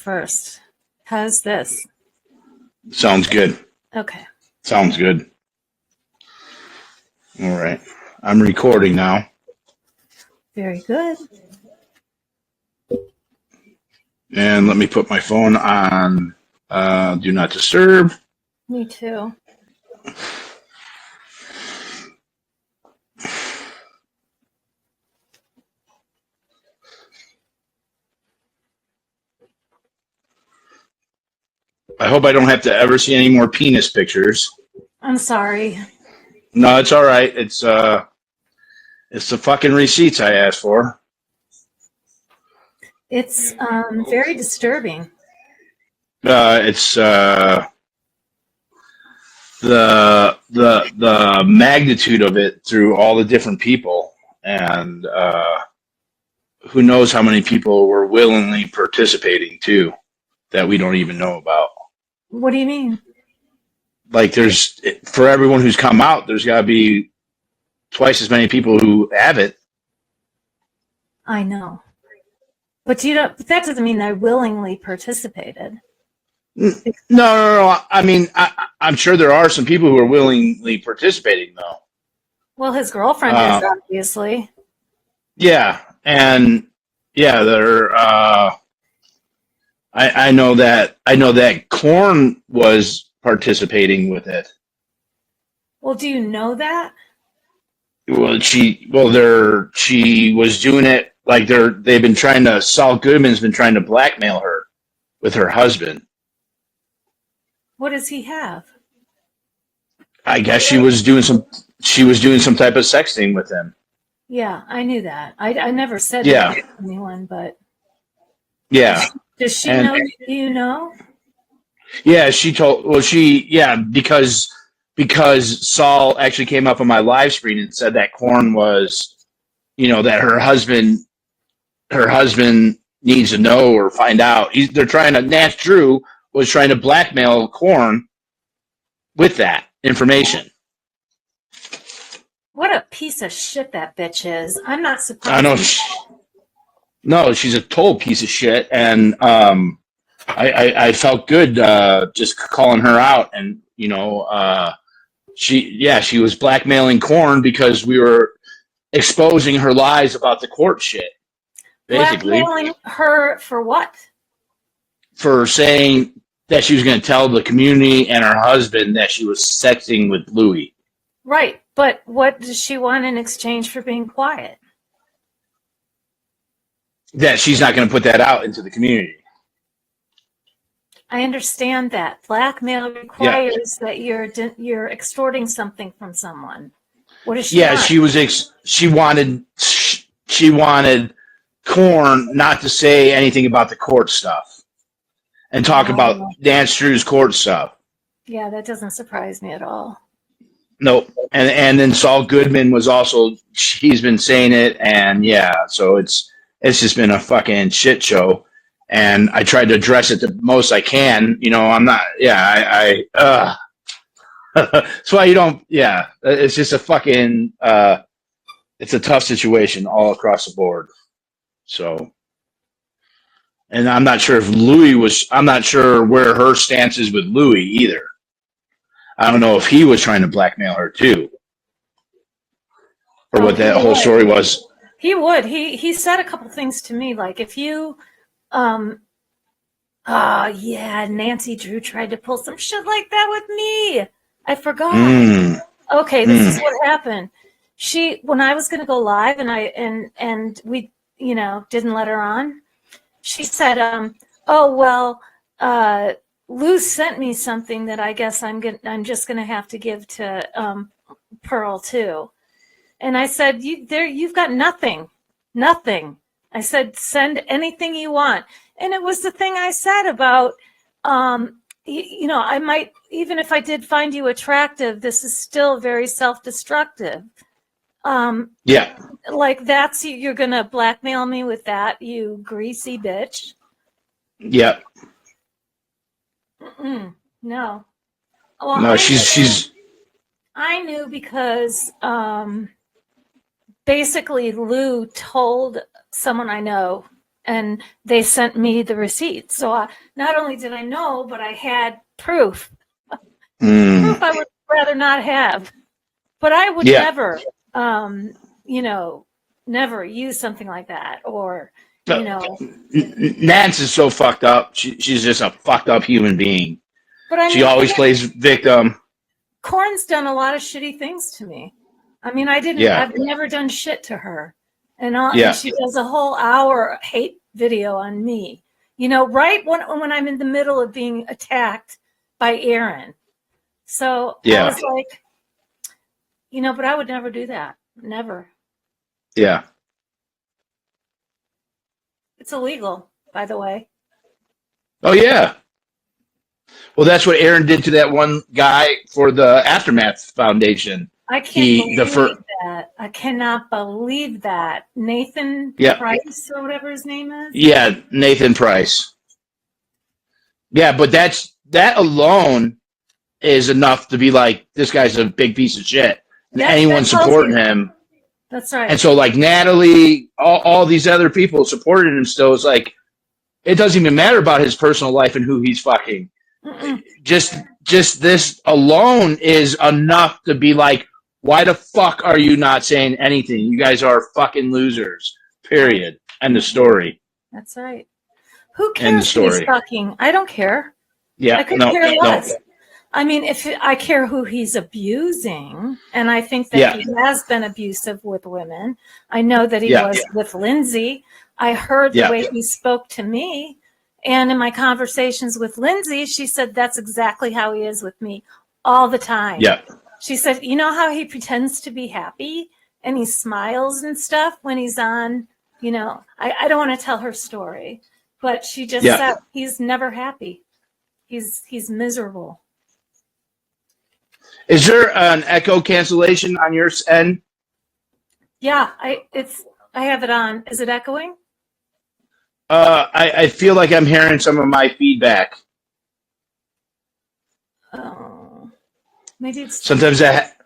first. How's this? Sounds good. Okay. Sounds good. All right. I'm recording now. Very good. And let me put my phone on Do Not Disturb. Me too. I hope I don't have to ever see any more penis pictures. I'm sorry. No, it's all right. It's the fucking receipts I asked for. It's very disturbing. It's the magnitude of it through all the different people, and who knows how many people were willingly participating too that we don't even know about. What do you mean? Like, there's, for everyone who's come out, there's got to be twice as many people who have it. I know. But that doesn't mean they willingly participated. No. I mean, I'm sure there are some people who are willingly participating, though. Well, his girlfriend is, obviously. Yeah, and yeah, they're. I know that Korn was participating with it. Well, do you know that? Well, she was doing it like they've been trying to. Saul Goodman's been trying to blackmail her with her husband. What does he have? I guess she was doing some type of sexting with him. Yeah, I knew that. I never said Yeah. that to anyone, but Yeah. does she know? Do you know? Yeah, because Saul actually came up on my live screen and said that Korn was, that her husband needs to know or find out. Nance Drew was trying to blackmail Korn with that information. What a piece of shit that bitch is. I'm not surprised. I know. No, she's a total piece of shit, and I felt good just calling her out, and she was blackmailing Korn because we were exposing her lies about the court shit. Basically, blackmailing her for what? For saying that she was going to tell the community and her husband that she was sexting with Louis. Right, but what does she want in exchange for being quiet? That she's not going to put that out into the community. I understand that. Blackmail requires that you're extorting something from someone. What does she want? She wanted Korn not to say anything about the court stuff and talk about Nance Drew's court stuff. Yeah, that doesn't surprise me at all. Nope. And then Saul Goodman was also, he's been saying it, and yeah, so it's just been a fucking shit show. And I tried to address it the most I can. I'm not, that's why you don't, it's just a fucking, it's a tough situation all across the board. So, and I'm not sure if I'm not sure where her stance is with Louis either. I don't know if he was trying to blackmail her too. Or what that whole story was. He would. He said a couple things to me, like if you, Nancy Drew tried to pull some shit like that with me. I forgot. Okay, this is what happened. When I was going to go live and we, didn't let her on, she said, Lou sent me something that I guess I'm just going to have to give to Pearl too. And I said, you've got nothing. I said, send anything you want. And it was the thing I said about, I might, even if I did find you attractive, this is still very self-destructive. Yeah. Like you're going to blackmail me with that, you greasy bitch. Yeah. No. Well, no, she's. I knew because basically Lou told someone I know and they sent me the receipt. So not only did I know, but I had proof. Proof I would rather not have. But I would never, never use something like that. Or, Nance is so fucked up. She's just a fucked up human being. But I mean, she always plays victim. Korn's done a lot of shitty things to me. I mean, I've never done shit to her. And she does a whole hour hate video on me. Right when I'm in the middle of being attacked by Aaron. So I was like, but I would never do that. Never. Yeah. It's illegal, by the way. Oh, yeah. Well, that's what Aaron did to that one guy for the Aftermath Foundation. I can't believe that. I cannot believe that. Nathan Price or whatever his name is? Yeah, Nathan Price. Yeah, but that alone is enough to be like, this guy's a big piece of shit. And anyone supporting him. That's right. And so, like, Natalie, all these other people supporting him still is like, it doesn't even matter about his personal life and who he's fucking. Mm-mm. Just this alone is enough to be like, why the fuck are you not saying anything? You guys are fucking losers. Period. End of story. That's right. Who cares who he's fucking? I don't care. Yeah. I couldn't care less. No. I mean, if I care who he's abusing, and I think that he has been abusive with women. I know that he was with Lindsay. I heard the way he spoke to me. And in my conversations with Lindsay, she said that's exactly how he is with me all the time. Yeah. She said, you know how he pretends to be happy and he smiles and stuff when he's on, I don't want to tell her story, but she just said he's never happy. He's miserable. Is there an echo cancellation on your end? Yeah, I have it on. Is it echoing? I feel like I'm hearing some of my feedback. Oh, maybe it's sometimes that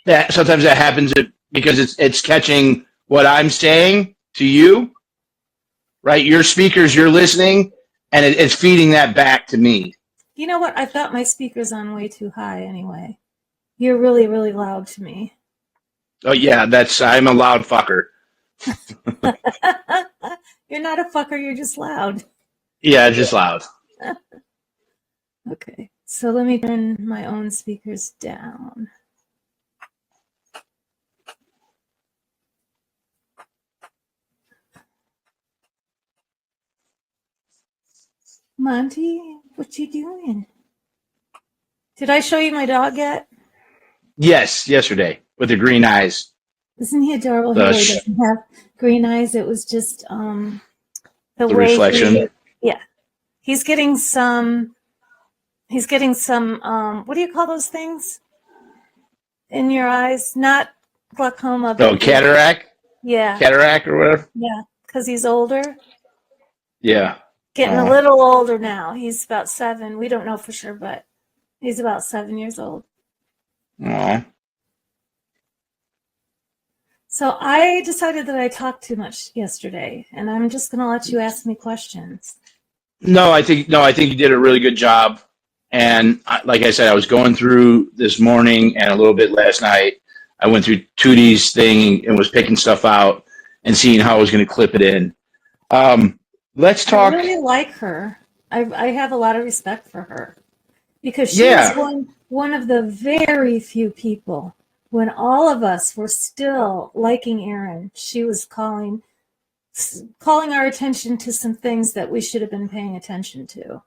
happens because it's catching what I'm saying to you, right? Your speakers, you're listening, and it's feeding that back to me. You know what? I've got my speakers on way too high anyway. You're really, really loud to me. Oh yeah, I'm a loud fucker. You're not a fucker, you're just loud. Yeah, just loud. Okay, so let me turn my own speakers down. Monty, what you doing? Did I show you my dog yet? Yes, yesterday with the green eyes. Isn't he adorable? He really doesn't have green eyes. It was just the way reflection. He's getting some. What do you call those things in your eyes? Not glaucoma. But cataract. Yeah. Cataract or whatever. Yeah, because he's older. Yeah. Getting a little older now. He's about 7. We don't know for sure, but he's about 7 years old. Aww. So I decided that I talked too much yesterday, and I'm just going to let you ask me questions. No, I think you did a really good job. And like I said, I was going through this morning and a little bit last night. I went through Tootie's thing and was picking stuff out and seeing how I was going to clip it in. Let's talk. I really like her. I have a lot of respect for her because she was one of the very few people when all of us were still liking Aaron. She was calling our attention to some things that we should have been paying attention to.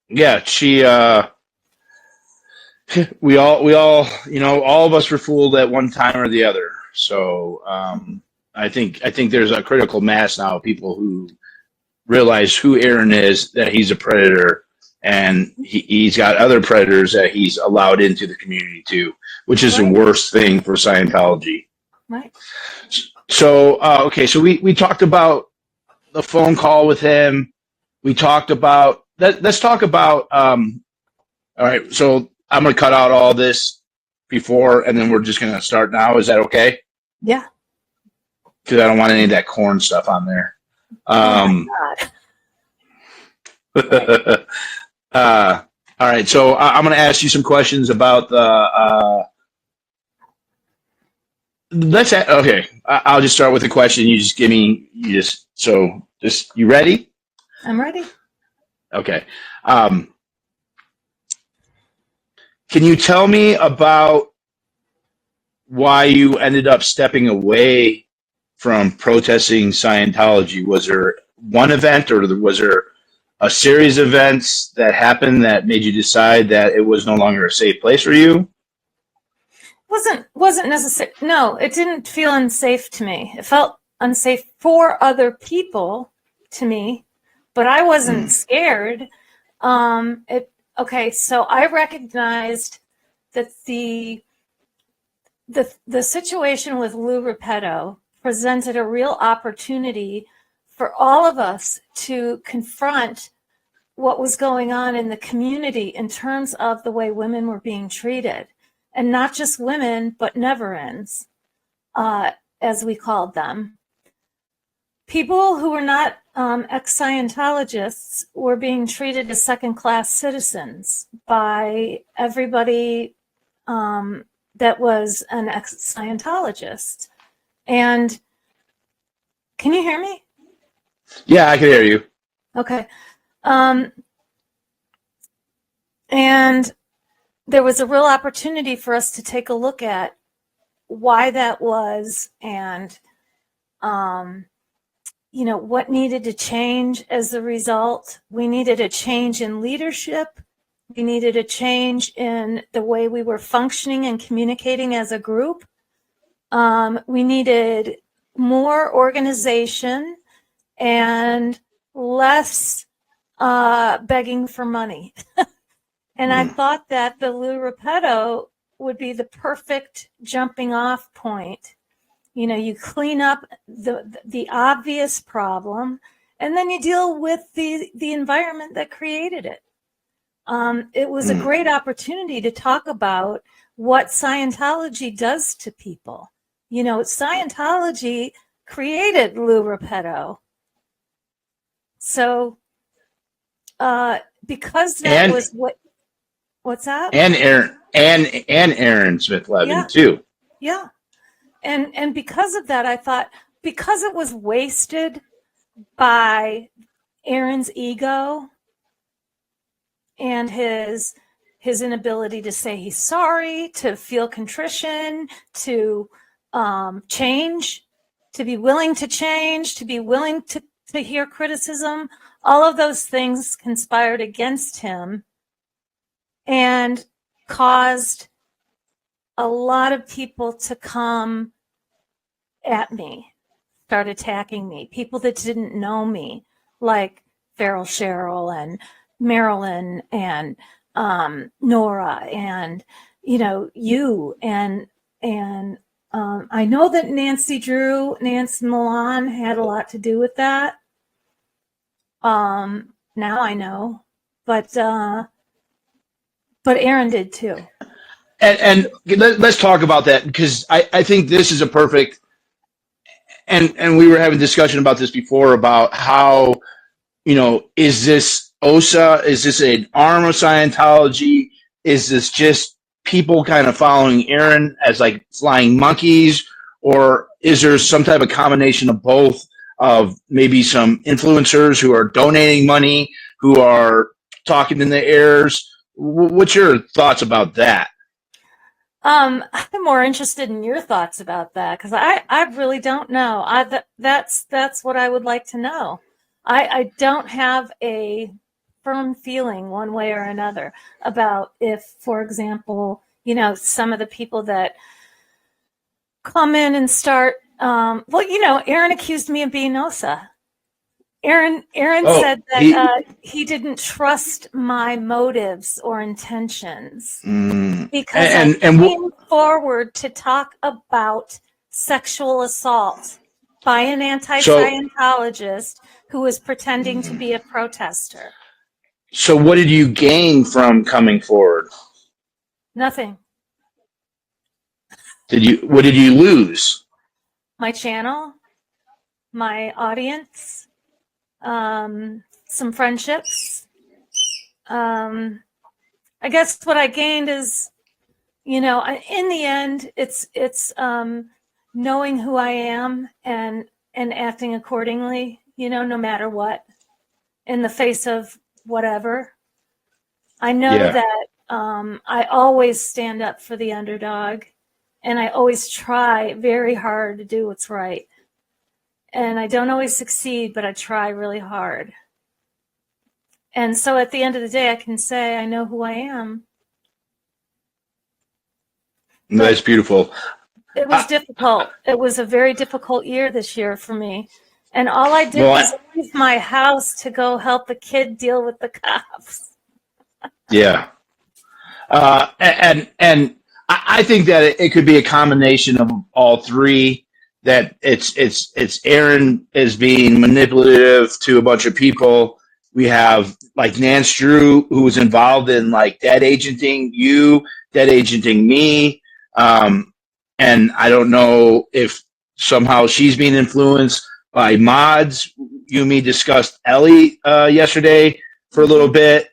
Yeah, we all, all of us were fooled at one time or the other. So I think there's a critical mass now of people who realize who Aaron is, that he's a predator, and he's got other predators that he's allowed into the community too, which is the worst thing for Scientology. Right. So, okay, so we talked about the phone call with him. We talked about, let's talk about, all right, so I'm going to cut out all this before, and then we're just going to start now. Is that okay? Yeah. Because I don't want any of that corn stuff on there. Oh my Um, God. all right, so I'm going to ask you some questions about the. Okay. I'll just start with a question. You just give me. You ready? I'm ready. Okay. Um, can you tell me about why you ended up stepping away from protesting Scientology? Was there one event, or was there a series of events that happened that made you decide that it was no longer a safe place for you? Wasn't necessary. No, it didn't feel unsafe to me. It felt unsafe for other people to me, but I wasn't Mm. scared. It okay. So I recognized that the situation with Lou Repetto presented a real opportunity for all of us to confront what was going on in the community in terms of the way women were being treated. And not just women, but never-ends, as we called them. People who were not ex-Scientologists were being treated as second-class citizens by everybody that was an ex-Scientologist. And can you hear me? Yeah, I can hear you. Okay. And there was a real opportunity for us to take a look at why that was, and what needed to change as a result. We needed a change in leadership. We needed a change in the way we were functioning and communicating as a group. We needed more organization and less begging for money. And I thought that the Lou Repetto would be the perfect jumping off point. You clean up the obvious problem, and then you deal with the environment that created it. It was a great opportunity to talk about what Scientology does to people. Scientology created Lou Repetto. So because that was what's that? And Aaron Smith Levin Yeah, too. yeah. And because of that, I thought, because it was wasted by Aaron's ego and his inability to say he's sorry, to feel contrition, to change, to be willing to change, to be willing to hear criticism, all of those things conspired against him and caused a lot of people to come at me, start attacking me, people that didn't know me, like Farrell Cheryl and Marilyn and Nora and you and I know that Nancy Milan had a lot to do with that. Now I know, but Aaron did too. And let's talk about that, because I think this is a perfect, and we were having a discussion about this before, about how, is this OSA? Is this an arm of Scientology? Is this just people kind of following Aaron as like flying monkeys? Or is there some type of combination of both, of maybe some influencers who are donating money, who are talking in the airs? What's your thoughts about that? I'm more interested in your thoughts about that, because I really don't know. That's what I would like to know. I don't have a firm feeling one way or another about if, for example, some of the people that come in and start. Aaron accused me of being OSA. Aaron Oh, said that he didn't trust my motives or intentions because I came forward to talk about sexual assault by an anti-Scientologist who was pretending to be a protester. So what did you gain from coming forward? Nothing. What did you lose? My channel, my audience, some friendships. I guess what I gained is, in the end, it's knowing who I am and acting accordingly, no matter what, in the face of whatever. I know that I always stand up for the underdog, and I always try very hard to do what's right. And I don't always succeed, but I try really hard. And so at the end of the day, I can say I know who I am. That's beautiful. It was difficult. It was a very difficult year this year for me. And all I did was leave my house to go help a kid deal with the cops. Yeah. And I think that it could be a combination of all three, that it's Aaron is being manipulative to a bunch of people. We have like Nance Drew, who was involved in like dead agenting me. And I don't know if somehow she's being influenced by mods. Yumi discussed Ellie yesterday for a little bit,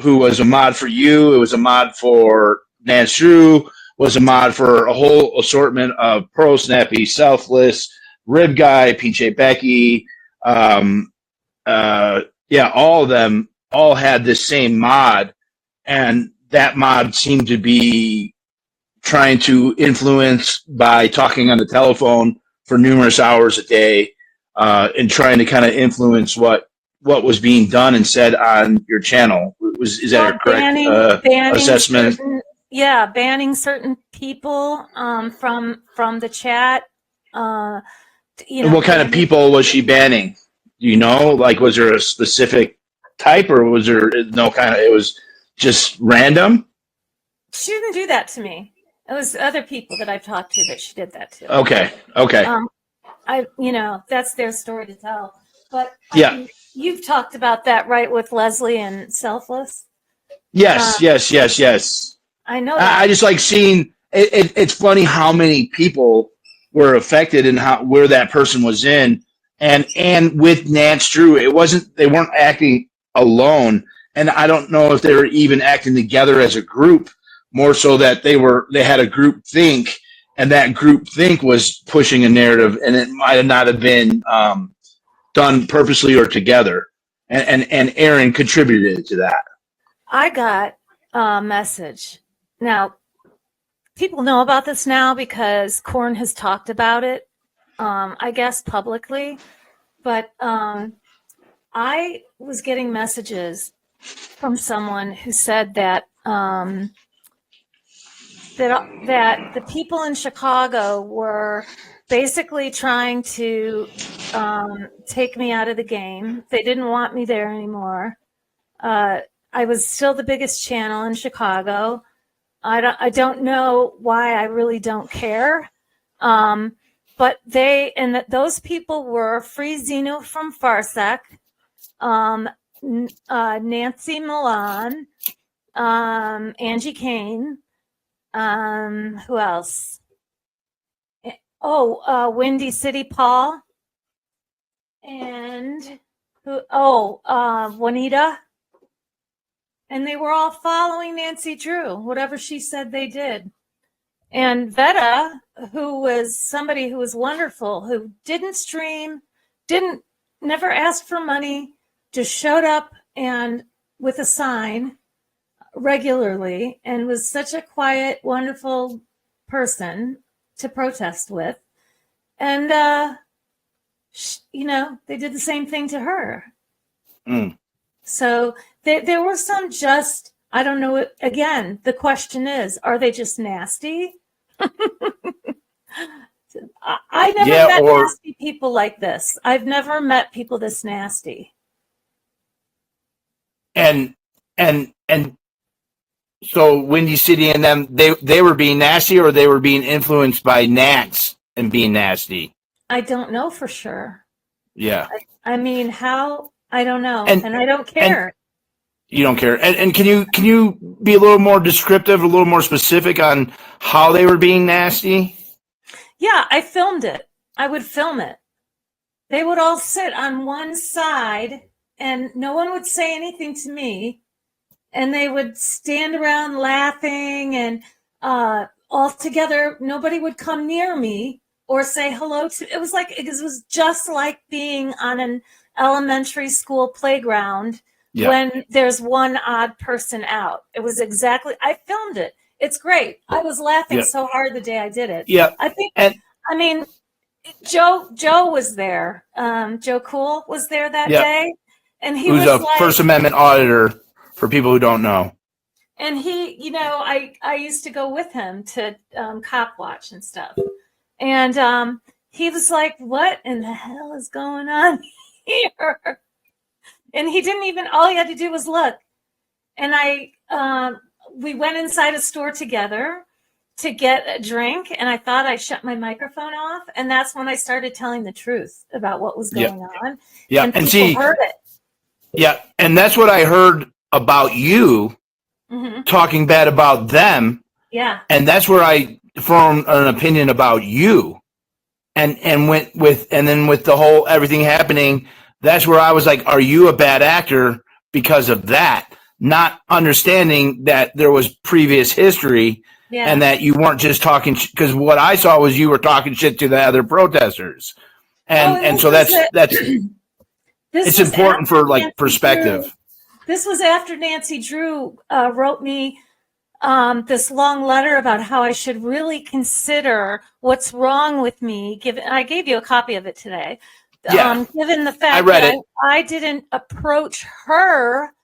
who was a mod for you. It was a mod for Nance Drew, was a mod for a whole assortment of Pearl Snappy, Selfless, Rib Guy, PJ Becky. All of them all had this same mod, and that mod seemed to be trying to influence by talking on the telephone for numerous hours a day, and trying to kind of influence what was being done and said on your channel. Is that a correct assessment? Banning certain people from the chat. And what kind of people was she banning? Do you know? Like, was there a specific type, or was there no kind of? It was just random. She didn't do that to me. It was other people that I've talked to that she did that to. Okay. That's their story to tell. But you've talked about that, right, with Leslie and Selfless? Yes. I know that. I just like seeing it. It's funny how many people were affected and where that person was in, and with Nance Drew, they weren't acting alone, and I don't know if they were even acting together as a group. More so that they had a group think, and that group think was pushing a narrative, and it might not have been done purposely or together. And Aaron contributed to that. I got a message. Now, people know about this now because Korn has talked about it, I guess publicly. But I was getting messages from someone who said that that the people in Chicago were basically trying to take me out of the game. They didn't want me there anymore. I was still the biggest channel in Chicago. I don't know why. I really don't care. But those people were Free Zeno from Farsec, Nancy Milan, Angie Kane. Who else? Windy City Paul, and Juanita, and they were all following Nancy Drew, whatever she said they did. And Veta, who was somebody who was wonderful, who didn't stream, never asked for money, just showed up and with a sign regularly, and was such a quiet, wonderful person to protest with. And, they did the same thing to her. So there were some just, I don't know, again, the question is, are they just nasty? I never met nasty people like this. I've never met people this nasty. And so Windy City and them, they were being nasty, or they were being influenced by Nance and being nasty? I don't know for sure. Yeah. I mean, how? I don't know. And I don't care. You don't care. And can you be a little more descriptive, a little more specific on how they were being nasty? Yeah, I filmed it. I would film it. they would all sit on one side and no one would say anything to me. And they would stand around laughing and all together. Nobody would come near me or say hello to. It was just like being on an elementary school playground when there's one odd person out. It was exactly. I filmed it. It's great. I was laughing so hard the day I did it. Yeah, I mean, Joe was there. Joe Cool was there that day, and he was a like, First Amendment auditor. For people who don't know. And he, I used to go with him to cop watch and stuff. And he was like, what in the hell is going on here? And he didn't even, all he had to do was look. And we went inside a store together to get a drink. And I thought I shut my microphone off. And that's when I started telling the truth about what was going on. Yeah. And people heard it. Yeah. And that's what I heard about you talking bad about them. Yeah. And that's where I formed an opinion about you. And went with, and then with the whole everything happening, that's where I was like, are you a bad actor because of that? Not understanding that there was previous history and that you weren't just talking, because what I saw was you were talking shit to the other protesters. And so that's it's important for like perspective. This was after Nancy Drew wrote me this long letter about how I should really consider what's wrong with me. I gave you a copy of it today. Given the fact that I didn't approach her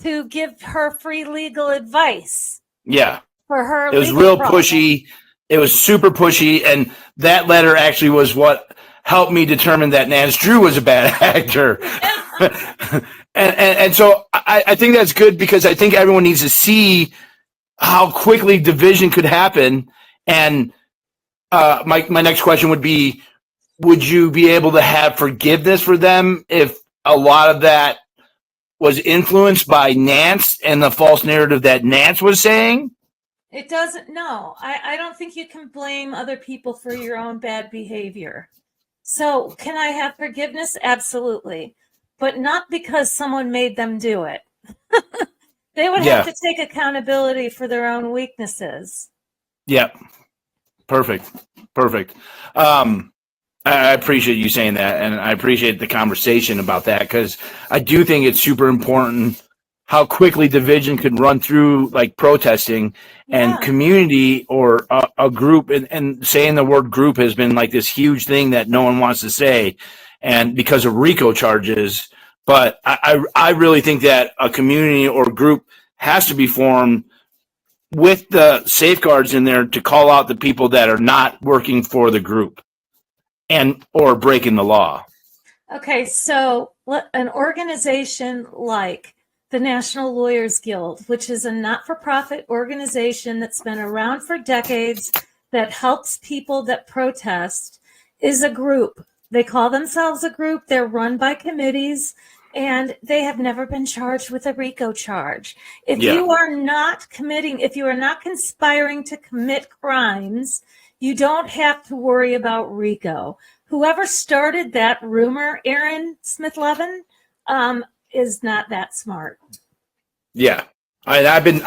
to give her free legal advice. Yeah. For her, it was real pushy. It was super pushy, and that letter actually was what helped me determine that Nancy Drew was a bad actor. And so I think that's good, because I think everyone needs to see how quickly division could happen. And my next question would be, would you be able to have forgiveness for them if a lot of that was influenced by Nance and the false narrative that Nance was saying? It doesn't. No, I don't think you can blame other people for your own bad behavior. So can I have forgiveness? Absolutely. But not because someone made them do it. They would have to take accountability for their own weaknesses. Yeah. Perfect. I appreciate you saying that, and I appreciate the conversation about that, because I do think it's super important how quickly division could run through like protesting and community or a group, and saying the word group has been like this huge thing that no one wants to say, and because of RICO charges. But I really think that a community or group has to be formed with the safeguards in there to call out the people that are not working for the group and or breaking the law. Okay, so an organization like the National Lawyers Guild, which is a not-for-profit organization that's been around for decades, that helps people that protest, is a group. They call themselves a group. They're run by committees, and they have never been charged with a RICO charge. If you are not committing, if you are not conspiring to commit crimes, you don't have to worry about RICO. Whoever started that rumor, Aaron Smith-Levin, is not that smart. Yeah, I've been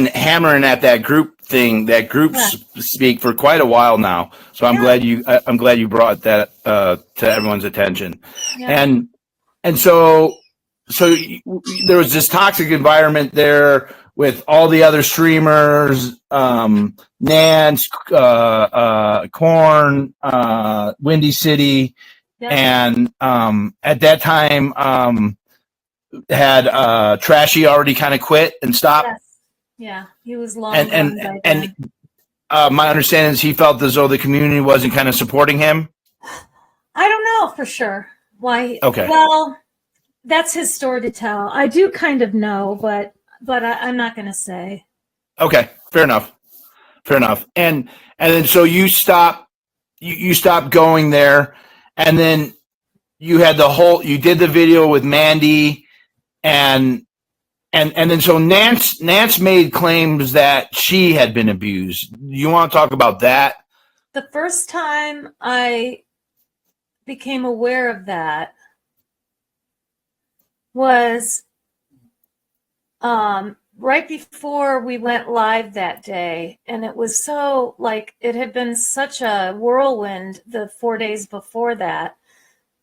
hammering at that group thing, that group speak for quite a while now. So I'm glad you brought that to everyone's attention. Yeah. And so there was this toxic environment there with all the other streamers, Nance, Korn, Windy City. Yep. And at that time, had Trashy already kind of quit and stopped? Yes. Yeah, he was long. And my understanding is he felt as though the community wasn't kind of supporting him. I don't know for sure why. Okay. Well, that's his story to tell. I do kind of know, but I'm not going to say. Okay, fair enough. And then so you stopped going there. And then you had you did the video with Mandy, and then so Nance made claims that she had been abused. You want to talk about that? The first time I became aware of that was right before we went live that day. And it was so like, it had been such a whirlwind the 4 days before that,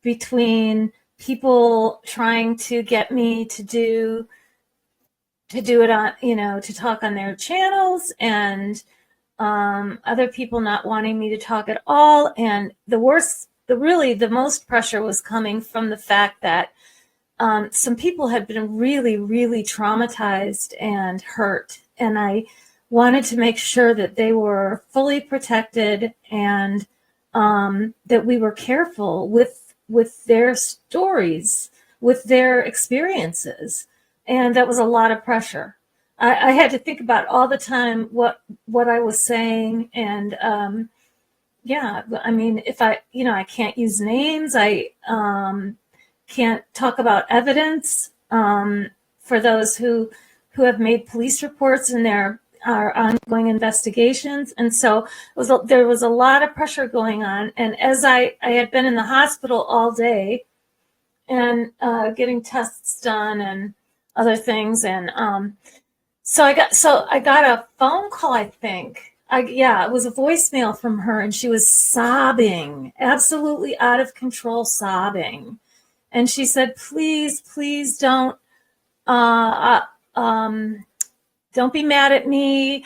between people trying to get me to do it on, to talk on their channels, and other people not wanting me to talk at all. And the most pressure was coming from the fact that some people had been really, really traumatized and hurt. And I wanted to make sure that they were fully protected, and that we were careful with their stories, with their experiences. And that was a lot of pressure. I had to think about all the time what I was saying. And yeah, I mean, if I can't use names, I can't talk about evidence for those who have made police reports and there are ongoing investigations. And so there was a lot of pressure going on. And as I had been in the hospital all day and getting tests done and other things, and so I got a phone call, I think. It was a voicemail from her, and she was sobbing, absolutely out of control, sobbing. And she said, please don't be mad at me.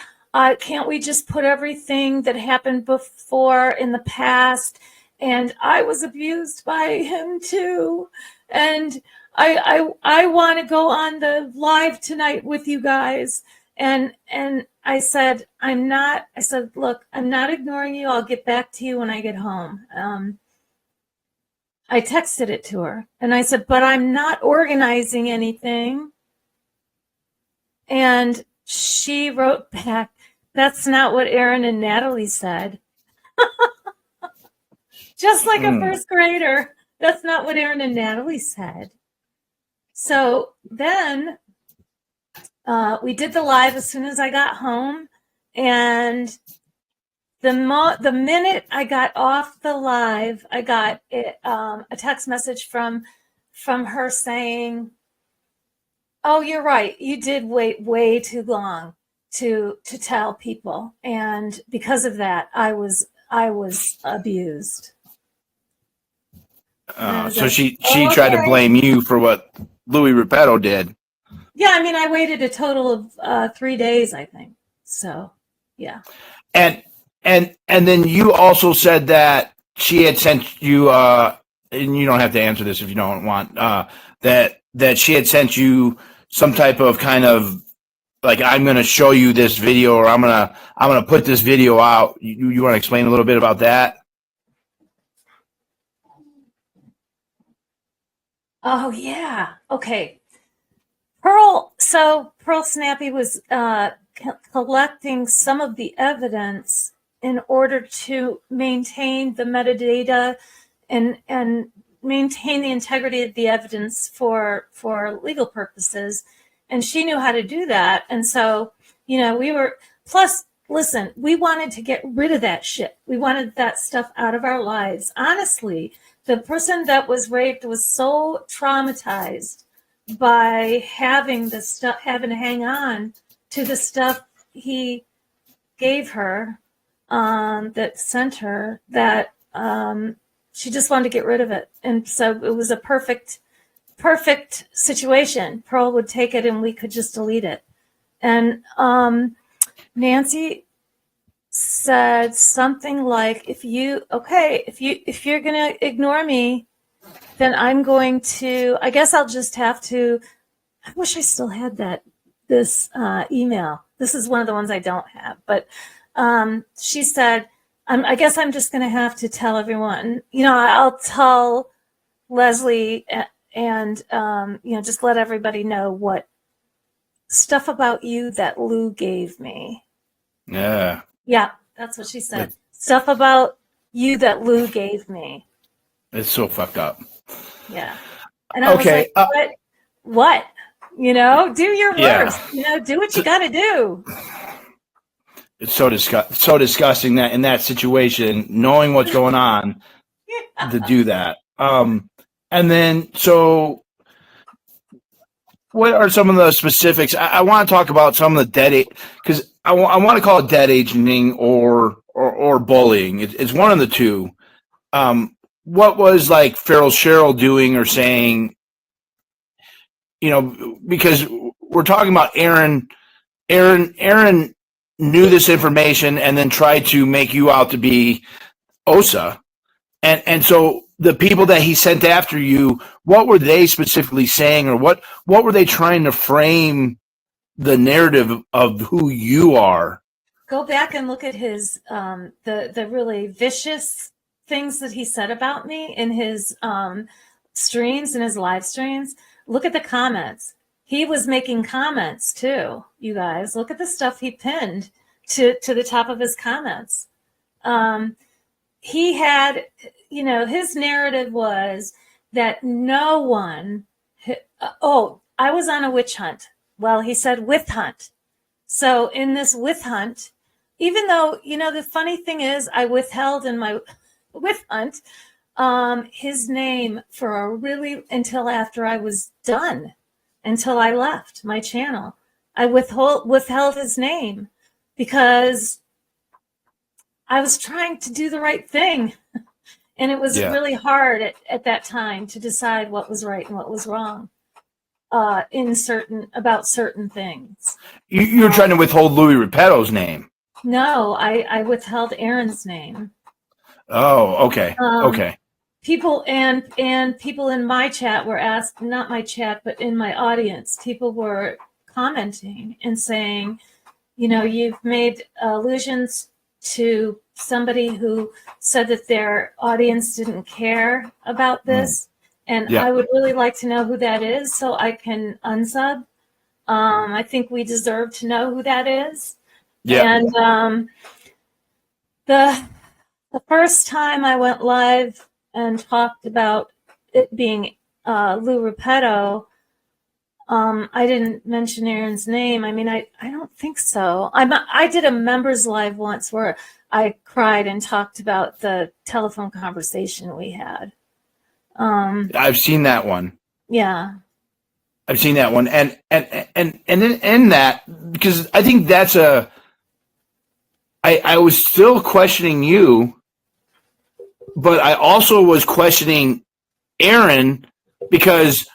Can't we just put everything that happened before in the past? And I was abused by him too. And I want to go on the live tonight with you guys. And I said, look, I'm not ignoring you. I'll get back to you when I get home. I texted it to her, and I said, but I'm not organizing anything. And she wrote back, that's not what Aaron and Natalie said. Just like a first grader. That's not what Aaron and Natalie said. So then we did the live as soon as I got home. And the minute I got off the live, I got a text message from her saying, oh, you're right. You did wait way too long to tell people. And because of that, I was abused. So she tried to blame you for what Louis Repetto did. Yeah, I mean, I waited a total of 3 days, I think. So, yeah. And then you also said that she had sent you, and you don't have to answer this if you don't want, that she had sent you some type of kind of like, I'm going to show you this video, or I'm going to put this video out. You want to explain a little bit about that? Oh, yeah. Okay. Pearl Snappy was collecting some of the evidence in order to maintain the metadata and maintain the integrity of the evidence for legal purposes. And she knew how to do that. And so, listen, we wanted to get rid of that shit. We wanted that stuff out of our lives. Honestly, the person that was raped was so traumatized by having to hang on to the stuff he gave her, that sent her, that she just wanted to get rid of it. And so it was a perfect situation. Pearl would take it and we could just delete it. And Nancy said something like, if you're going to ignore me, then I'm going to, I guess I'll just have to, I wish I still had this email. This is one of the ones I don't have, but she said, I guess I'm just going to have to tell everyone, I'll tell Leslie and just let everybody know what stuff about you that Lou gave me. Yeah. Yeah, that's what she said. Stuff about you that Lou gave me. It's so fucked up. Yeah. And I was like, what? Do your worst. Do what you got to do. It's so disgusting that in that situation, knowing what's going on, to do that. And then, so what are some of the specifics? I want to talk about some of the dead, because I want to call it dead agenting or bullying. It's one of the two. What was like Feral Cheryl doing or saying, because we're talking about Aaron knew this information and then tried to make you out to be Osa. And so the people that he sent after you, what were they specifically saying, or what were they trying to frame the narrative of who you are? Go back and look at his the really vicious things that he said about me in his streams and his live streams. Look at the comments. He was making comments too, you guys. Look at the stuff he pinned to the top of his comments. He had, his narrative was that no one, I was on a witch hunt. Well, he said with hunt. So in this with hunt, even though, the funny thing is I withheld in my with hunt his name until after I was done, until I left my channel. I withheld his name because I was trying to do the right thing. And it was really hard at that time to decide what was right and what was wrong about certain things. You were trying to withhold Louis Repetto's name. No, I withheld Aaron's name. Oh, okay. Okay. People and people in my chat were asked, not my chat, but in my audience, people were commenting and saying, you've made allusions to somebody who said that their audience didn't care about this. And I would really like to know who that is so I can unsub. I think we deserve to know who that is. Yeah. And the first time I went live and talked about it being Lou Repetto, I didn't mention Aaron's name. I mean, I don't think so. I did a members live once where I cried and talked about the telephone conversation we had. I've seen that one. Yeah. I've seen that one. And in that, because I think that's I was still questioning you, but I also was questioning Aaron, because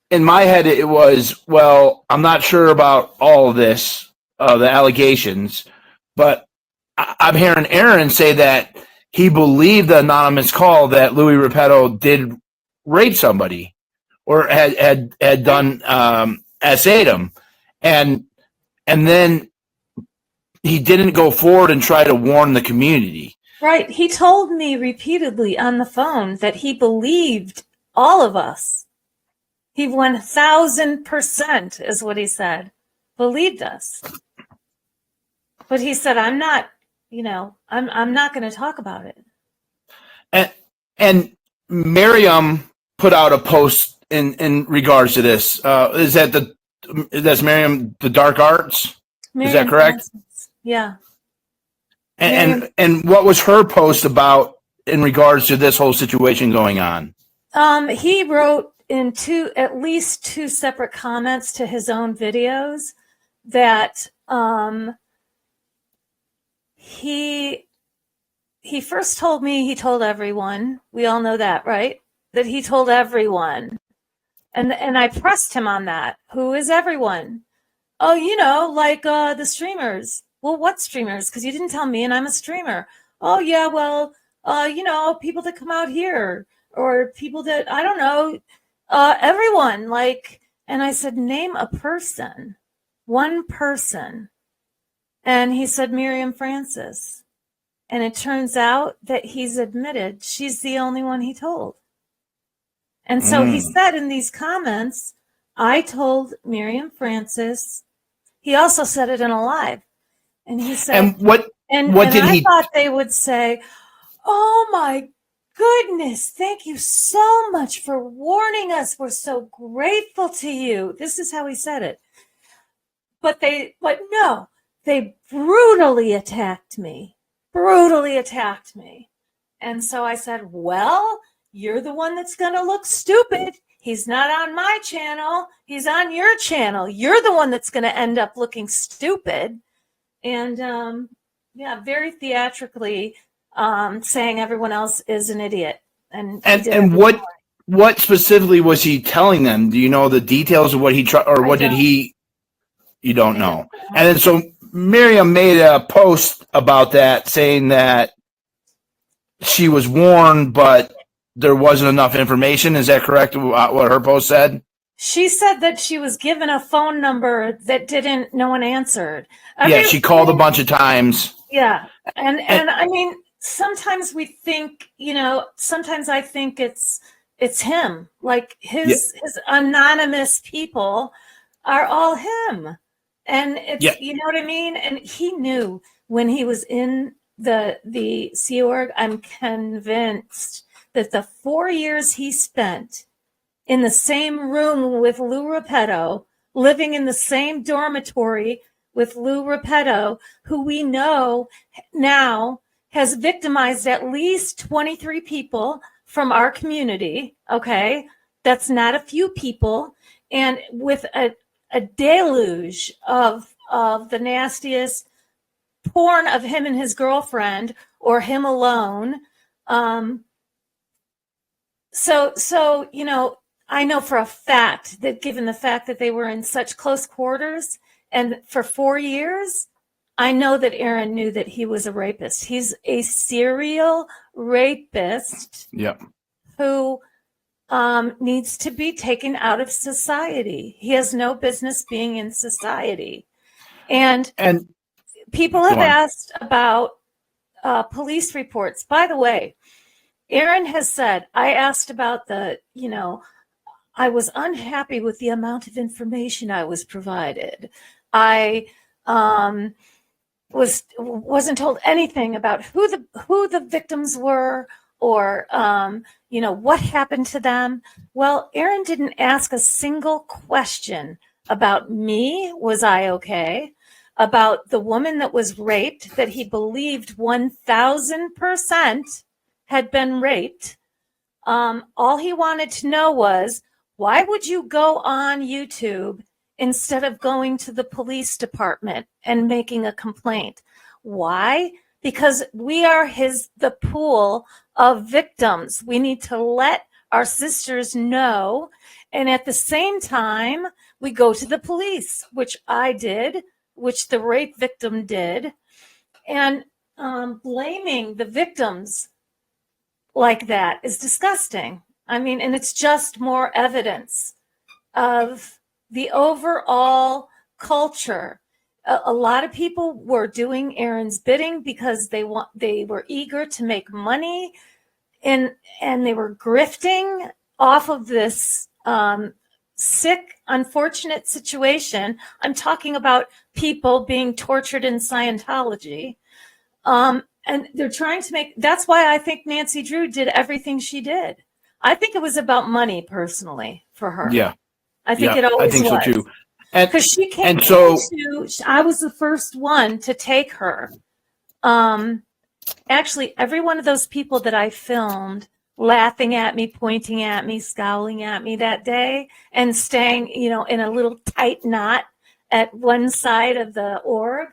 in my head it was, well, I'm not sure about all of this, the allegations, but I'm hearing Aaron say that he believed the anonymous call that Louis Repetto did rape somebody or had done SA'd him, and then he didn't go forward and try to warn the community. Right. He told me repeatedly on the phone that he believed all of us. He 1000% is what he said, believed us. But he said, I'm not, I'm not going to talk about it. And Miriam put out a post in regards to this. That's Miriam, the Dark Arts? Miriam, is that correct? Yeah. And what was her post about in regards to this whole situation going on? He wrote in at least two separate comments to his own videos that he first told me he told everyone. We all know that, right? That he told everyone. And I pressed him on that. Who is everyone? Oh, like the streamers. Well, what streamers? Because you didn't tell me, and I'm a streamer. Oh, yeah, well, people that come out here, or people that, I don't know, everyone. And I said, name a person, one person. And he said, Miriam Francis. And it turns out that he's admitted she's the only one he told. And so he said in these comments, I told Miriam Francis. He also said it in a live. And he said, and what did I he? thought they would say, oh my goodness, thank you so much for warning us. We're so grateful to you. This is how he said it. But no, they brutally attacked me. And so I said, well, you're the one that's going to look stupid. He's not on my channel. He's on your channel. You're the one that's going to end up looking stupid. And yeah, very theatrically saying everyone else is an idiot. And what specifically was he telling them? Do you know the details of what he tried, or what did he? You don't know. And then so Miriam made a post about that, saying that she was warned, but there wasn't enough information. Is that correct? What her post said? She said that she was given a phone number that no one answered. Yeah, she called a bunch of times. Yeah. And I mean, sometimes we think, sometimes I think it's him. Like his anonymous people are all him. And it's, you know what I mean? And he knew when he was in the Sea Org, I'm convinced that the 4 years he spent in the same room with Lou Repetto, living in the same dormitory with Lou Repetto, who we know now has victimized at least 23 people from our community. Okay. That's not a few people. And with a deluge of the nastiest porn of him and his girlfriend or him alone. So, I know for a fact that given the fact that they were in such close quarters and for 4 years, I know that Aaron knew that he was a rapist. He's a serial rapist who needs to be taken out of society. He has no business being in society. And people have asked about police reports. By the way, Aaron has said, I asked about I was unhappy with the amount of information I was provided. I wasn't told anything about who the victims were or what happened to them. Well, Aaron didn't ask a single question about me. Was I okay? About the woman that was raped, that he believed 1,000% had been raped. All he wanted to know was, why would you go on YouTube instead of going to the police department and making a complaint? Why? Because we are the pool of victims. We need to let our sisters know. And at the same time, we go to the police, which I did, which the rape victim did. And blaming the victims like that is disgusting. I mean, and it's just more evidence of the overall culture. A lot of people were doing Aaron's bidding because they were eager to make money, and they were grifting off of this sick, unfortunate situation. I'm talking about people being tortured in Scientology. And they're trying to that's why I think Nancy Drew did everything she did. I think it was about money personally for her. Yeah. I think it always was. I think so too. Because she came I was the first one to take her. Actually, every one of those people that I filmed laughing at me, pointing at me, scowling at me that day and staying, in a little tight knot at one side of the org,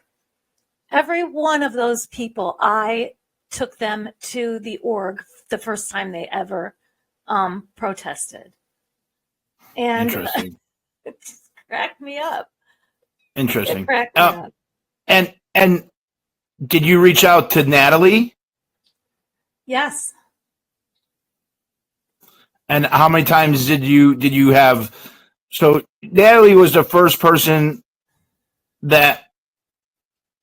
every one of those people, I took them to the org the first time they ever protested. And interesting. It just cracked me up. Interesting. It cracked me up. And did you reach out to Natalie? Yes. And how many times did you have? So Natalie was the first person that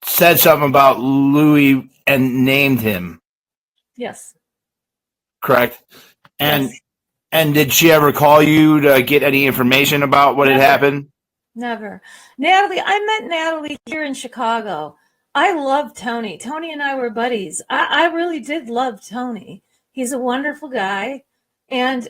said something about Louis and named him. Yes. Correct. And yes. And did she ever call you to get any information about what had happened? Never. Natalie, I met Natalie here in Chicago. I love Tony. Tony and I were buddies. I really did love Tony. He's a wonderful guy. And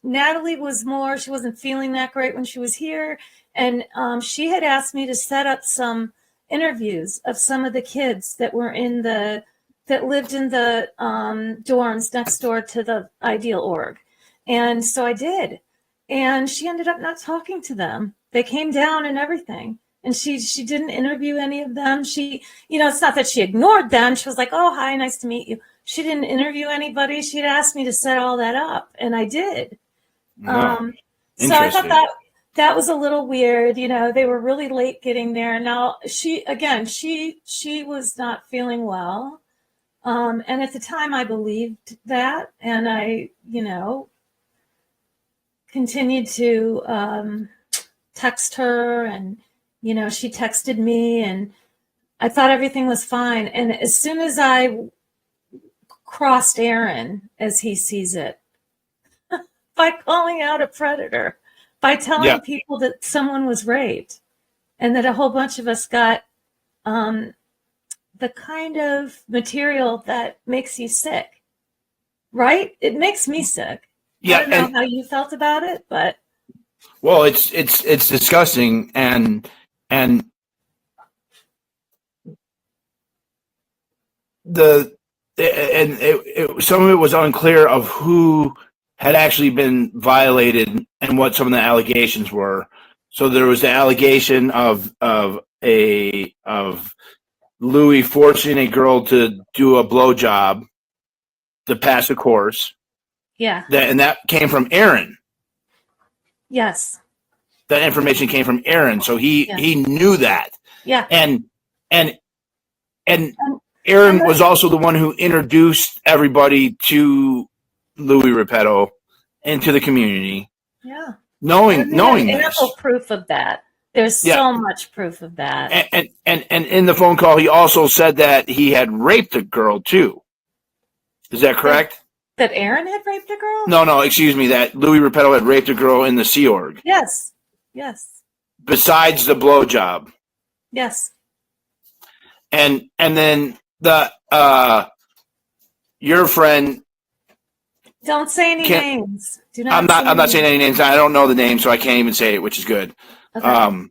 Natalie she wasn't feeling that great when she was here. And she had asked me to set up some interviews of some of the kids that were in the that lived in the dorms next door to the Ideal Org. And so I did. And she ended up not talking to them. They came down and everything. And she didn't interview any of them. She, it's not that she ignored them. She was like, oh, hi, nice to meet you. She didn't interview anybody. She'd asked me to set all that up, and I did. No. So I thought that was a little weird. They were really late getting there. Now, she was not feeling well. And at the time I believed that, and I, continued to text her, and, she texted me, and I thought everything was fine. And as soon as I crossed Aaron, as he sees it, by calling out a predator, by telling people that someone was raped, and that a whole bunch of us got the kind of material that makes you sick, right? It makes me sick. Yeah, I don't know how you felt about it, but well, it's disgusting, and some of it was unclear of who had actually been violated and what some of the allegations were. So there was the allegation of Louis forcing a girl to do a blowjob to pass a course. yeah, And that came from Aaron. yes, That information came from Aaron, so he knew that. yeah, And Aaron was also the one who introduced everybody to Louis Repetto into the community. yeah. Knowing There's this. ample proof of that. There's so much proof of that. And in the phone call, he also said that he had raped a girl too. Is that correct? That Aaron had raped a girl? No, excuse me. That Louis Repetto had raped a girl in the Sea Org. Yes. Besides the blowjob. Yes. And then your friend. Don't say any names. Do not. I'm not saying any names. I don't know the name, so I can't even say it, which is good. Okay.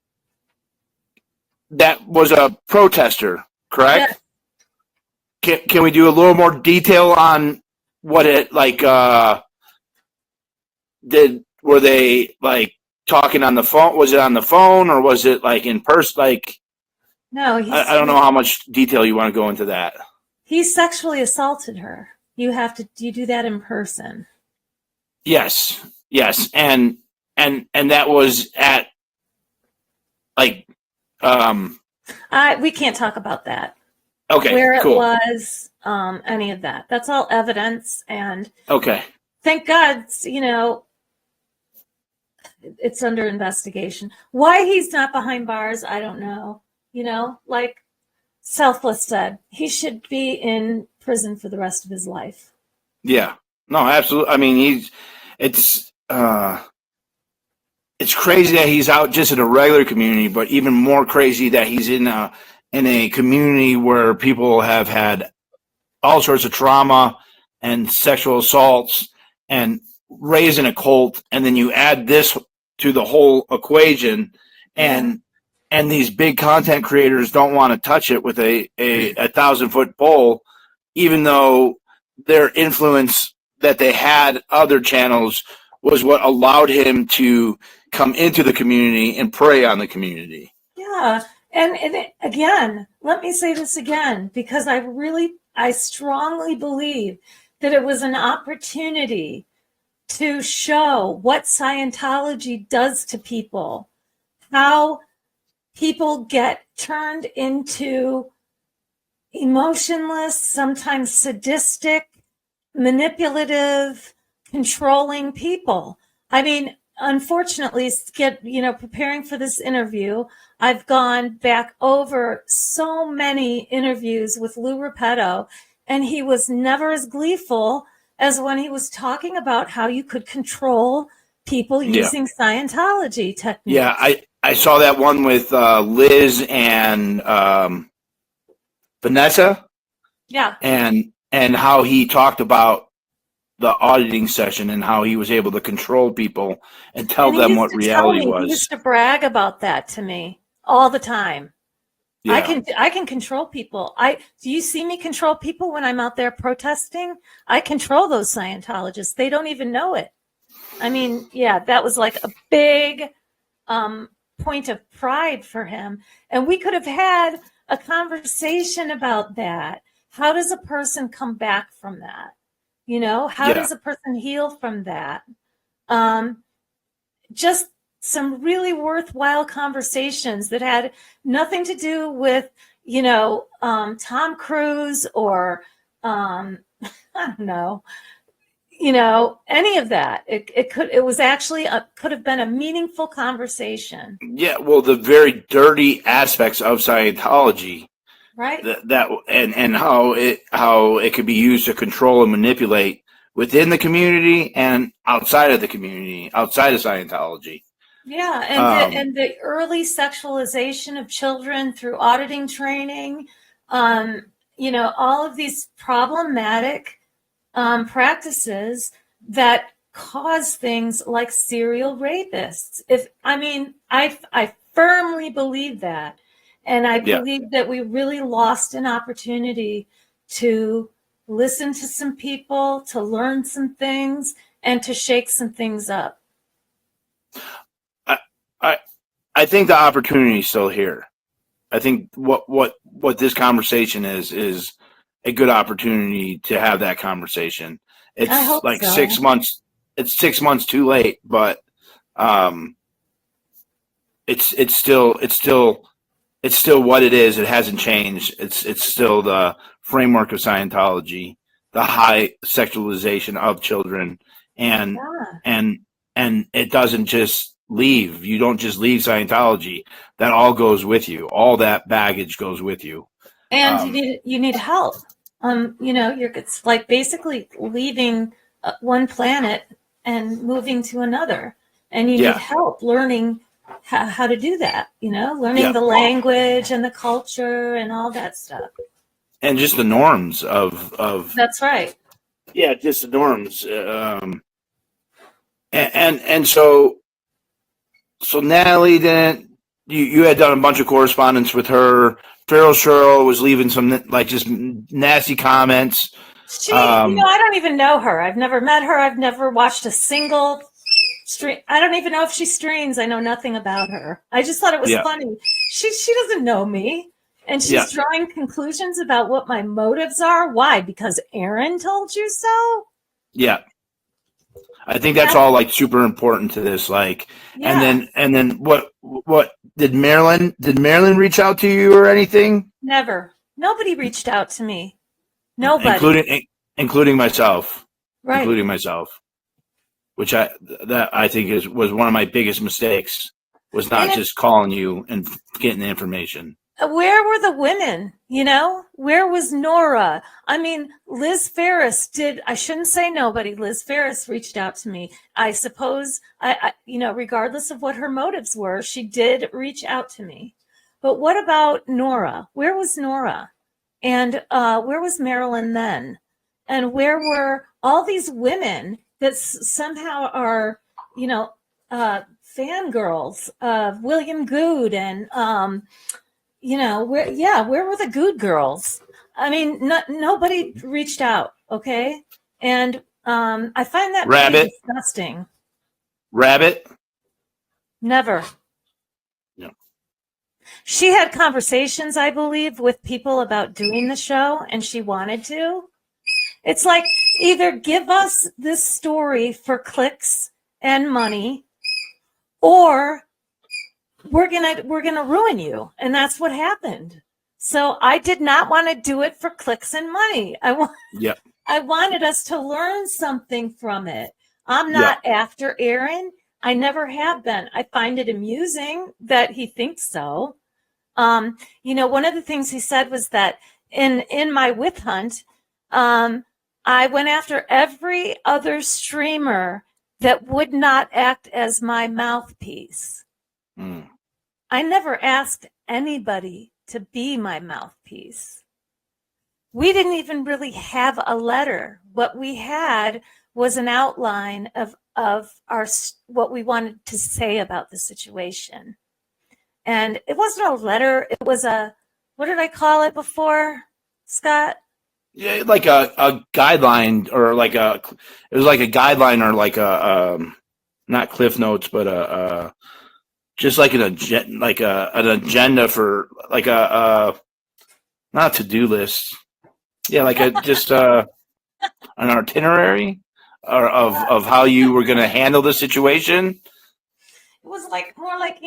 That was a protester, correct? Yeah. Can we do a little more detail on what it like? Were they like talking on the phone? Was it on the phone, or was it like in person? Like, no, I don't know how much detail you want to go into that. He sexually assaulted her. You do that in person. Yes, and that was at like we can't talk about that. Okay, where cool. it was, any of that. That's all evidence, and okay. Thank God, it's under investigation. Why he's not behind bars, I don't know. Like Selfless said, he should be in prison for the rest of his life. Yeah, no, absolutely. I mean, it's crazy that he's out just in a regular community, but even more crazy that he's in a community where people have had all sorts of trauma and sexual assaults and raised in a cult, and then you add this to the whole equation, and these big content creators don't want to touch it with a 1,000-foot pole, even though their influence that they had other channels was what allowed him to come into the community and prey on the community. Yeah. And again, let me say this again, because I strongly believe that it was an opportunity to show what Scientology does to people, how people get turned into emotionless, sometimes sadistic, manipulative, controlling people. I mean, unfortunately, preparing for this interview, I've gone back over so many interviews with Lou Repetto, and he was never as gleeful as when he was talking about how you could control people using Scientology techniques. Yeah, I saw that one with Liz and Vanessa. Yeah. And how he talked about the auditing session and how he was able to control people and tell them what reality was. He used to brag about that to me all the time. Yeah. I can control people. Do you see me control people when I'm out there protesting? I control those Scientologists. They don't even know it. I mean, yeah, that was like a big point of pride for him. And we could have had a conversation about that. How does a person come back from that? You know, how Yeah. does a person heal from that? Just some really worthwhile conversations that had nothing to do with, Tom Cruise or, I don't know, any of that. It was actually could have been a meaningful conversation. Yeah. Well, the very dirty aspects of Scientology, Right. and how it could be used to control and manipulate within the community and outside of the community, outside of Scientology. Yeah, and the early sexualization of children through auditing training, all of these problematic practices that cause things like serial rapists. I firmly believe that, and I Yeah. believe that we really lost an opportunity to listen to some people, to learn some things, and to shake some things up. I I think the opportunity is still here. I think what this conversation is a good opportunity to have that conversation. I It's hope like so. 6 months. It's 6 months too late, but um, it's still what it is. It hasn't changed. It's still the framework of Scientology, the high sexualization of children, and Yeah. and and it doesn't just leave. You don't just leave Scientology. That all goes with you. All that baggage goes with you. And Um, you need help. It's like basically leaving one planet and moving to another, and you need yeah, help learning how to do that. Learning yeah, the language and the culture and all that stuff. and just the norms of That's right. yeah, just the norms. And so Natalie didn't. You had done a bunch of correspondence with her. Farrell Sherrill was leaving some like just nasty comments. I don't even know her. I've never met her. I've never watched a single stream. I don't even know if she streams. I know nothing about her. I just thought it was Yeah, funny. She doesn't know me, and yeah, she's drawing conclusions about what my motives are. Why? Because Aaron told you so? yeah. I think that's all like super important to this. Like, Yeah, and then what did Marilyn reach out to you or anything, never. Nobody reached out to me. Nobody. including myself, Right. which I think was one of my biggest mistakes, was And not just calling you and getting the information. where were the women? Where was Nora? I mean, Liz Ferris I shouldn't say nobody. Liz Ferris reached out to me. I suppose, regardless of what her motives were, she did reach out to me. But what about Nora? Where was Nora? And where was Marilyn then? And where were all these women that somehow are, fangirls of William Good and, where were the Good girls? I mean, nobody reached out, okay? And I find that pretty Rabbit, disgusting. rabbit. Never. No. She had conversations, I believe, with people about doing the show, and she wanted to. It's like, either give us this story for clicks and money, or we're gonna ruin you. And that's what happened. So I did not want to do it for clicks and money. Yep. I wanted us to learn something from it. I'm Yeah. not after Aaron. I never have been. I find it amusing that he thinks so. One of the things he said was that in my whip hunt, I went after every other streamer that would not act as my mouthpiece. Mm. I never asked anybody to be my mouthpiece. We didn't even really have a letter. What we had was an outline of what we wanted to say about the situation. And it wasn't a letter. It was a what did I call it before, Scott? Yeah, like a guideline or it was like a guideline or like not cliff notes, but just like an agenda for like not a to-do list. Yeah, like an itinerary of how you were going to handle the situation. It was like more like,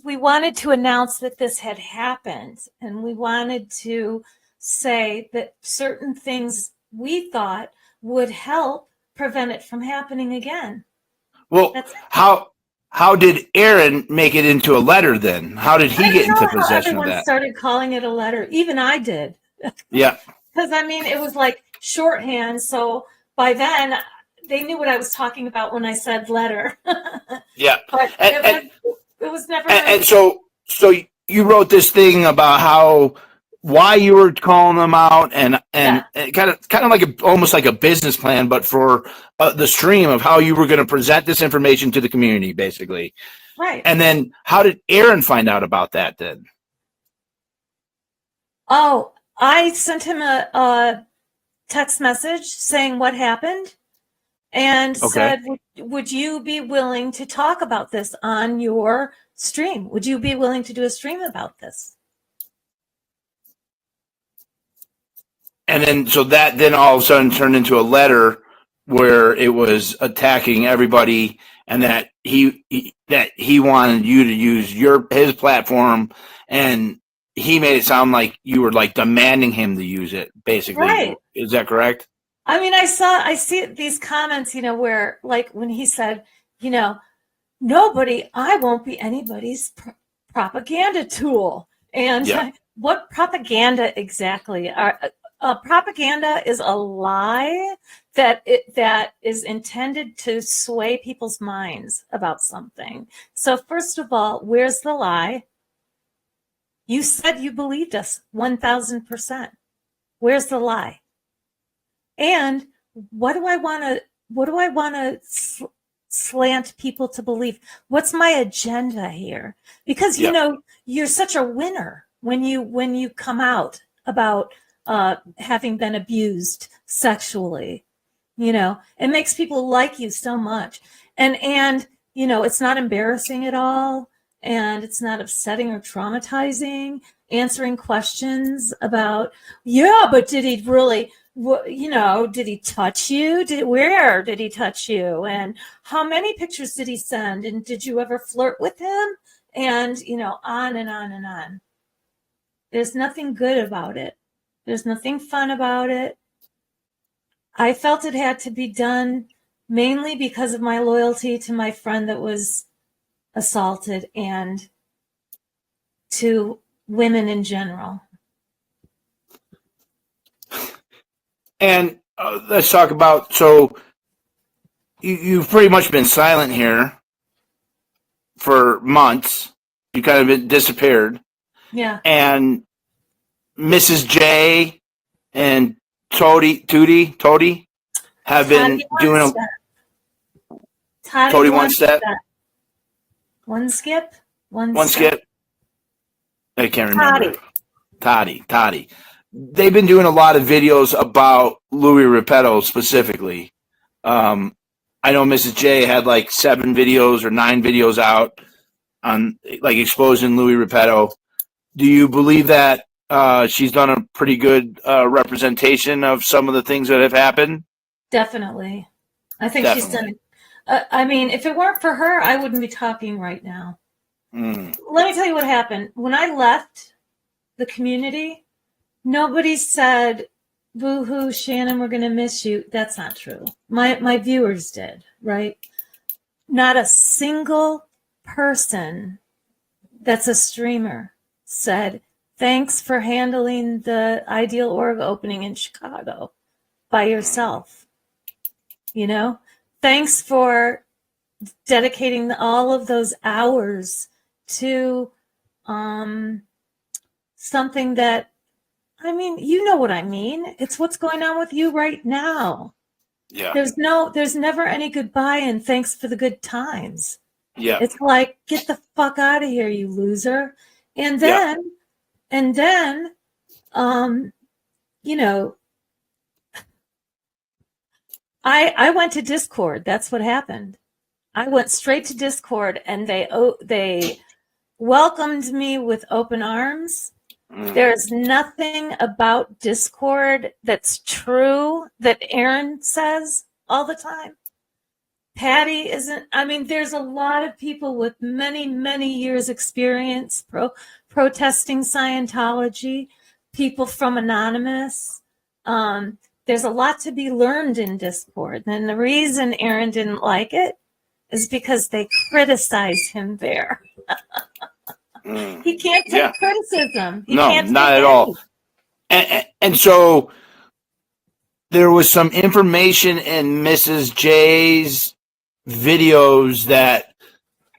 we wanted to announce that this had happened, and we wanted to say that certain things we thought would help prevent it from happening again. Well, how did Aaron make it into a letter then? How did he get into possession of that? Everyone started calling it a letter. Even I did. Yeah. Because, it was like shorthand. So by then, they knew what I was talking about when I said letter. Yeah. But it was never. And so you wrote this thing about why you were calling them out and kind of like almost like a business plan, but for the stream of how you were going to present this information to the community, basically. Right. And then how did Aaron find out about that then? Oh, I sent him a text message saying what happened and said, would you be willing to talk about this on your stream? Would you be willing to do a stream about this? And then, so that then all of a sudden turned into a letter where it was attacking everybody, and that he wanted you to use his platform, and he made it sound like you were like demanding him to use it, basically. Right. Is that correct? I see these comments, where like when he said, I won't be anybody's propaganda tool. And what propaganda exactly? Propaganda is a lie that is intended to sway people's minds about something. So first of all, where's the lie? You said you believed us 1,000%. Where's the lie? And what do I want to slant people to believe? What's my agenda here? Because you're such a winner when you come out about having been abused sexually. It makes people like you so much, and it's not embarrassing at all, and it's not upsetting or traumatizing. Answering questions about, but did he really? Did he touch you? Where did he touch you? And how many pictures did he send? And did you ever flirt with him? And, on and on and on. There's nothing good about it. There's nothing fun about it. I felt it had to be done mainly because of my loyalty to my friend that was assaulted and to women in general. And let's talk about, so you've pretty much been silent here for months. You kind of been disappeared. Yeah. And Mrs. J and Tootie have been doing Toddy one step. One skip. One skip. I can't remember. Toddy. They've been doing a lot of videos about Louis Repetto specifically. I know Mrs. J had like 7 videos or 9 videos out on like exposing Louis Repetto. Do you believe that she's done a pretty good representation of some of the things that have happened? Definitely. I think she's done it. If it weren't for her, I wouldn't be talking right now. Let me tell you what happened. When I left the community, nobody said, boo-hoo, Shannon, we're going to miss you. That's not true. My viewers did, right? Not a single person that's a streamer said, thanks for handling the Ideal Org opening in Chicago by yourself. Thanks for dedicating all of those hours to something that, you know what I mean. It's what's going on with you right now. Yeah. There's never any goodbye and thanks for the good times. Yeah. It's like, get the fuck out of here, you loser. And then And then, you know, I went to Discord. That's what happened. I went straight to Discord, and they welcomed me with open arms. There's nothing about Discord that's true that Aaron says all the time. Patty isn't. I mean, there's a lot of people with many, many years experience protesting Scientology, people from Anonymous. There's a lot to be learned in Discord. And the reason Aaron didn't like it is because they criticize him there. He can't take criticism. He can't not at all. And so there was some information in Mrs. J's videos that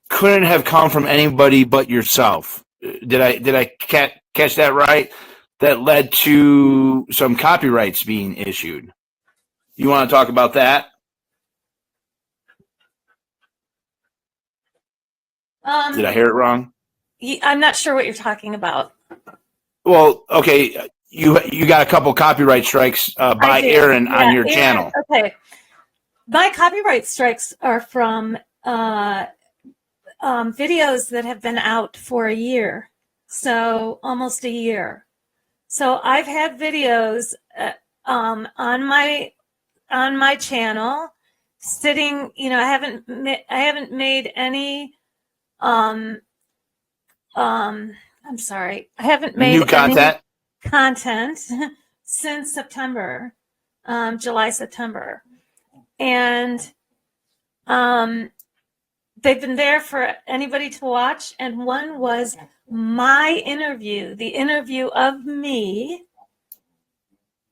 couldn't have come from anybody but yourself. Did I catch that right? That led to some copyrights being issued. You want to talk about that? Did I hear it wrong? I'm not sure what you're talking about. Well, okay, you got a couple copyright strikes by Aaron on your channel. Okay, my copyright strikes are from videos that have been out for a year, so almost a year. So I've had videos on my channel sitting. You know, I haven't made any. I'm sorry. I haven't made new content since September, July, September. And they've been there for anybody to watch. And one was my interview, the interview of me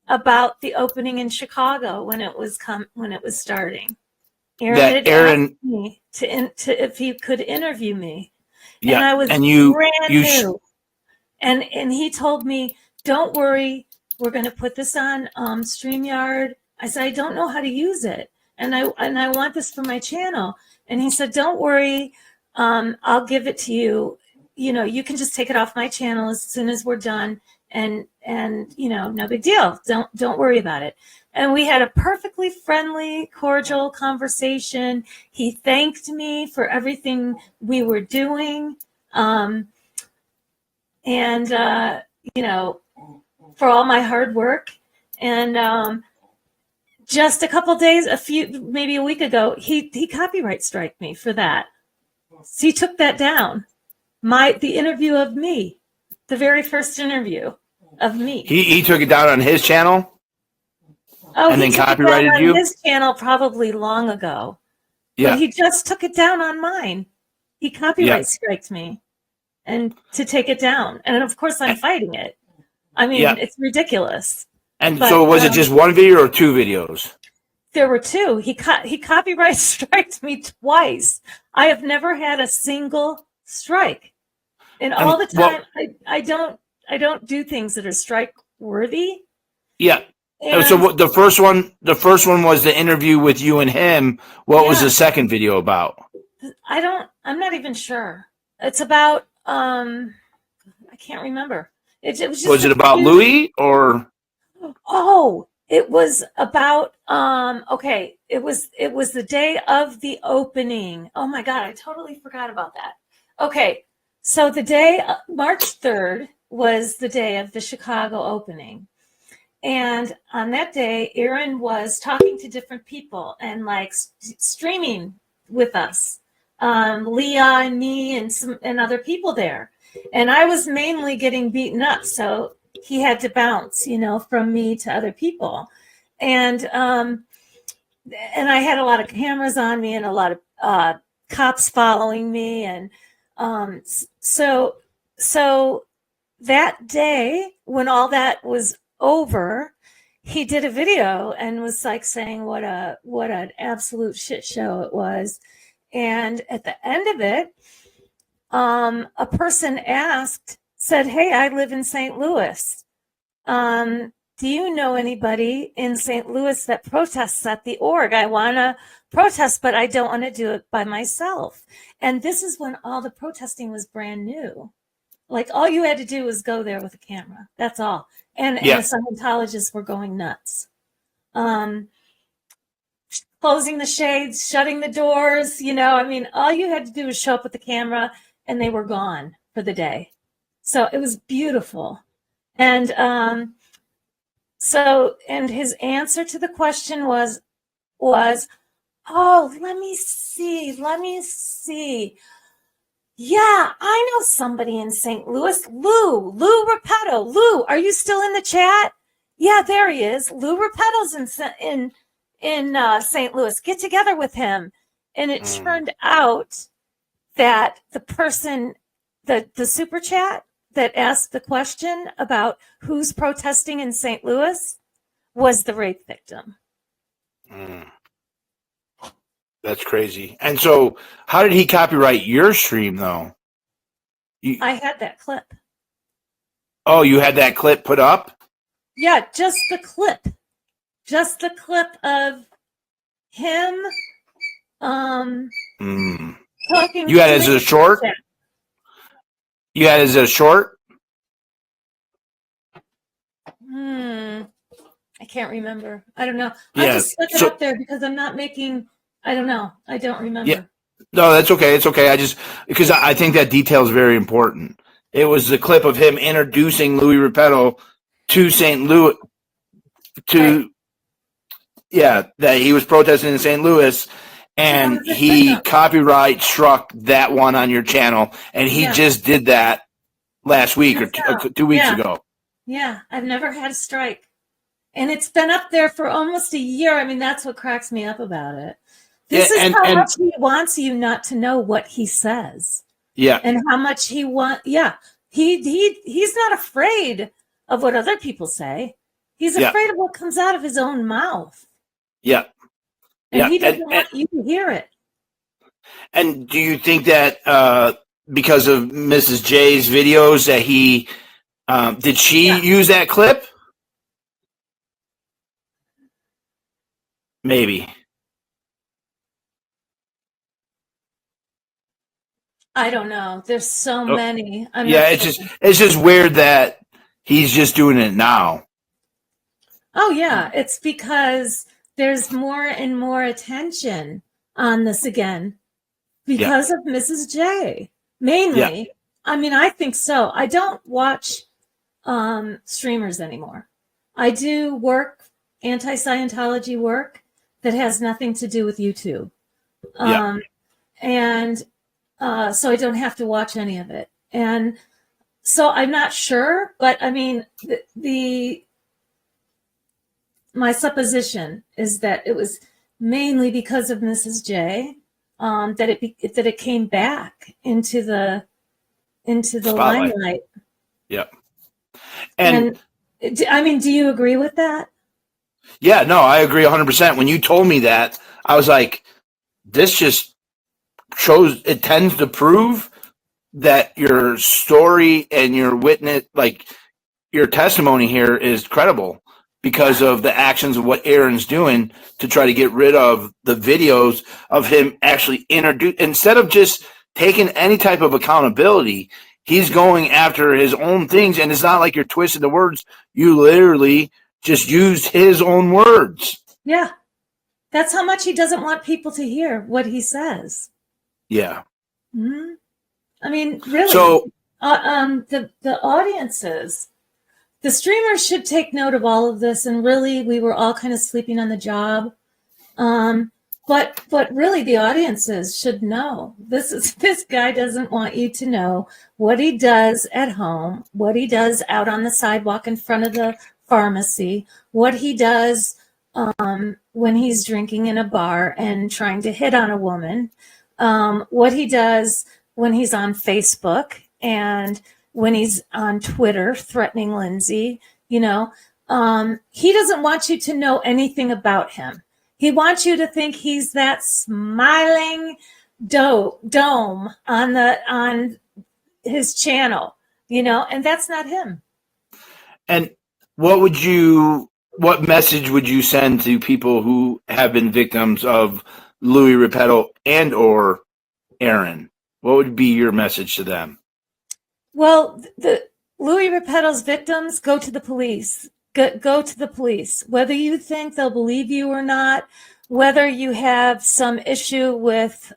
about the opening in Chicago when it was starting. Aaron asked me to if he could interview me. Yeah, and I was brand new. And he told me, "Don't worry, we're going to put this on StreamYard." I said, "I don't know how to use it, and I want this for my channel." And he said, "Don't worry, I'll give it to you. You know, you can just take it off my channel as soon as we're done, and you know, no big deal. Don't worry about it." And we had a perfectly friendly, cordial conversation. He thanked me for everything we were doing. You know, for all my hard work. And just a couple days, maybe a week ago, he copyright striked me for that. So he took that down. The interview of me, the very first interview of me. He took it down on his channel? Oh, and then copyrighted you? On his channel probably long ago. Yeah. But he just took it down on mine. He copyright striked me and to take it down. And of course I'm fighting it. I mean, it's ridiculous. And so was it just one video or two videos? There were two. He copyright striked me twice. I have never had a single strike. And all the time I don't do things that are strike worthy. Yeah. And so the first one was the interview with you and him. What was the second video about? I'm not even sure. It's about I can't remember. It was just it about Louis or? Oh, it was about okay. It was the day of the opening. Oh my God, I totally forgot about that. Okay, so the day March 3rd was the day of the Chicago opening. And on that day, Aaron was talking to different people and like streaming with us, Leah and me and other people there. And I was mainly getting beaten up, so he had to bounce, you know, from me to other people. And I had a lot of cameras on me and a lot of cops following me, and so that day when all that was over, he did a video and was like saying what an absolute shit show it was. And at the end of it, a person said, "Hey, I live in St. Louis. Do you know anybody in St. Louis that protests at the org? I want to protest, but I don't want to do it by myself." And this is when all the protesting was brand new. Like all you had to do was go there with a camera. That's all. And the Scientologists were going nuts. Closing the shades, shutting the doors, all you had to do was show up with the camera and they were gone for the day. So it was beautiful. And and his answer to the question was, oh, let me see. Yeah, I know somebody in St. Louis. Lou Repetto. Lou, are you still in the chat? Yeah, there he is. Lou Repetto's in St. Louis. Get together with him. And it turned out that the person, the super chat that asked the question about who's protesting in St. Louis was the rape victim. That's crazy. And so how did he copyright your stream, though? I had that clip. Oh, you had that clip put up? Yeah, just the clip. Just the clip of him talking. You had it as a short? You had it as a short? I can't remember. I don't know. I just stuck it up there because I'm not making... I don't know. I don't remember. Yeah. No, that's okay. It's okay. Because I think that detail is very important. It was the clip of him introducing Louis Repetto to St. Louis, that he was protesting in St. Louis, and he copyright struck that one on your channel, and he just did that last week or 2 weeks ago. Yeah, I've never had a strike. And it's been up there for almost a year. I mean, that's what cracks me up about it. This is how much he wants you not to know what he says. Yeah. And how much he wants. Yeah. He's not afraid of what other people say. He's afraid of what comes out of his own mouth. Yeah. And he doesn't want you to hear it. And do you think that because of Mrs. J's videos that he did she use that clip? Maybe. I don't know. There's so many. It's just weird that he's just doing it now. Oh yeah, it's because there's more and more attention on this again because of Mrs. J. Mainly. Yeah. I mean, I think so. I don't watch streamers anymore. I do work, anti-Scientology work that has nothing to do with YouTube. And so I don't have to watch any of it. And so I'm not sure, but I mean, my supposition is that it was mainly because of Mrs. J that it came back into the Spotlight. limelight. Yep. And I mean, do you agree with that? Yeah, no, I agree 100%. When you told me that, I was like, this just shows, it tends to prove that your story and your witness, like your testimony here is credible because of the actions of what Aaron's doing to try to get rid of the videos of him actually instead of just taking any type of accountability, he's going after his own things. And it's not like you're twisting the words. You literally just used his own words. Yeah. That's how much he doesn't want people to hear what he says. Yeah. Mm-hmm. I mean, really. So, the audiences, the streamers should take note of all of this. And really, we were all kind of sleeping on the job. But really, the audiences should know. This guy doesn't want you to know what he does at home, what he does out on the sidewalk in front of the pharmacy, what he does when he's drinking in a bar and trying to hit on a woman, what he does when he's on Facebook and when he's on Twitter threatening Lindsay. He doesn't want you to know anything about him. He wants you to think he's that smiling dome on his channel, and that's not him. And what message would you send to people who have been victims of Louis Repetto and or Aaron? What would be your message to them? Well, the Louis Repetto's victims go to the police. Go to the police. Whether you think they'll believe you or not, whether you have some issue with,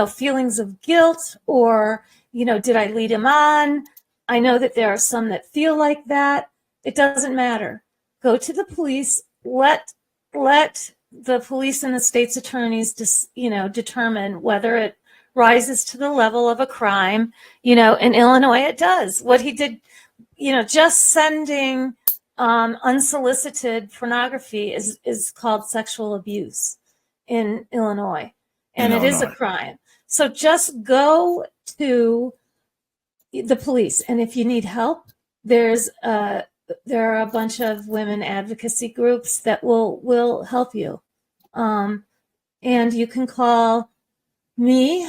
feelings of guilt or, did I lead him on? I know that there are some that feel like that. It doesn't matter. Go to the police. Let the police and the state's attorneys determine whether it rises to the level of a crime. In Illinois, it does. What he did, just sending unsolicited pornography is called sexual abuse in Illinois, and it is a crime. So just go to the police, and if you need help, there are a bunch of women advocacy groups that will help you, and you can call me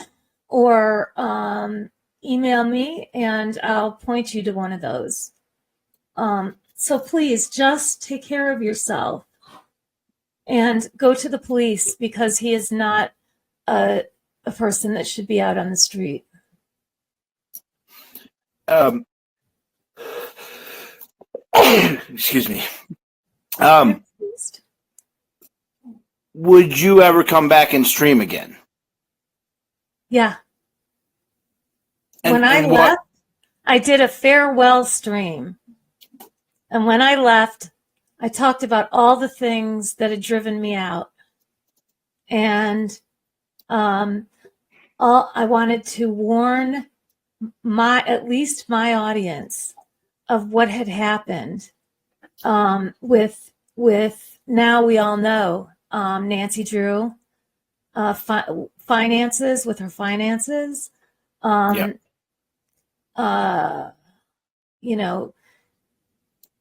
or email me, and I'll point you to one of those. So please just take care of yourself and go to the police, because he is not a person that should be out on the street. Excuse me. Would you ever come back and stream again? Yeah. When I left, I did a farewell stream. And when I left, I talked about all the things that had driven me out. And I wanted to warn at least my audience of what had happened with now we all know Nancy Drew finances with her finances.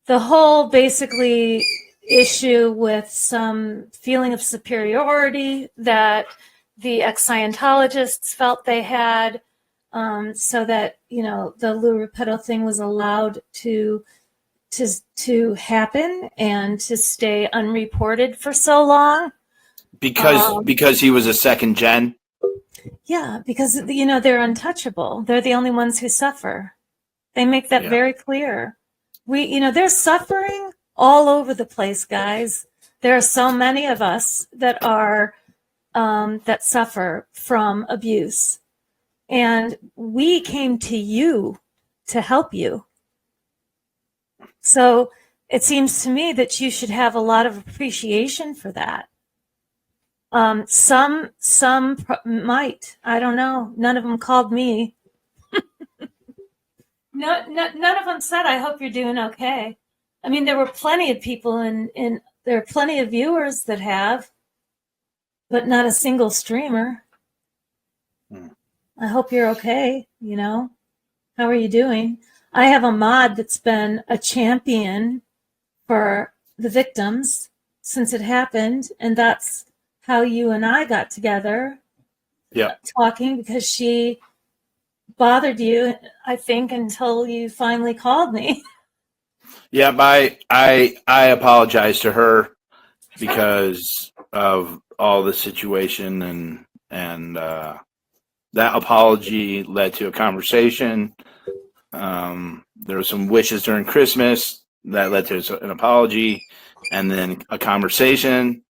The whole basically issue with some feeling of superiority that the ex-Scientologists felt they had, so that, the Lou Repetto thing was allowed to happen and to stay unreported for so long. Because he was a second gen? Yeah, because, they're untouchable. They're the only ones who suffer. They make that very clear. There's suffering all over the place, guys. There are so many of us that are, that suffer from abuse. And we came to you to help you. So it seems to me that you should have a lot of appreciation for that. Some might. I don't know. None of them called me. No, none of them said, I hope you're doing okay. I mean, there were plenty of people and there are plenty of viewers that have, but not a single streamer. I hope you're okay. How are you doing? I have a mod that's been a champion for the victims since it happened. And that's how you and I got together. Yeah. Talking, because she bothered you, I think, until you finally called me. Yeah, I apologize to her because of all the situation, and that apology led to a conversation. There were some wishes during Christmas that led to an apology, and then a conversation,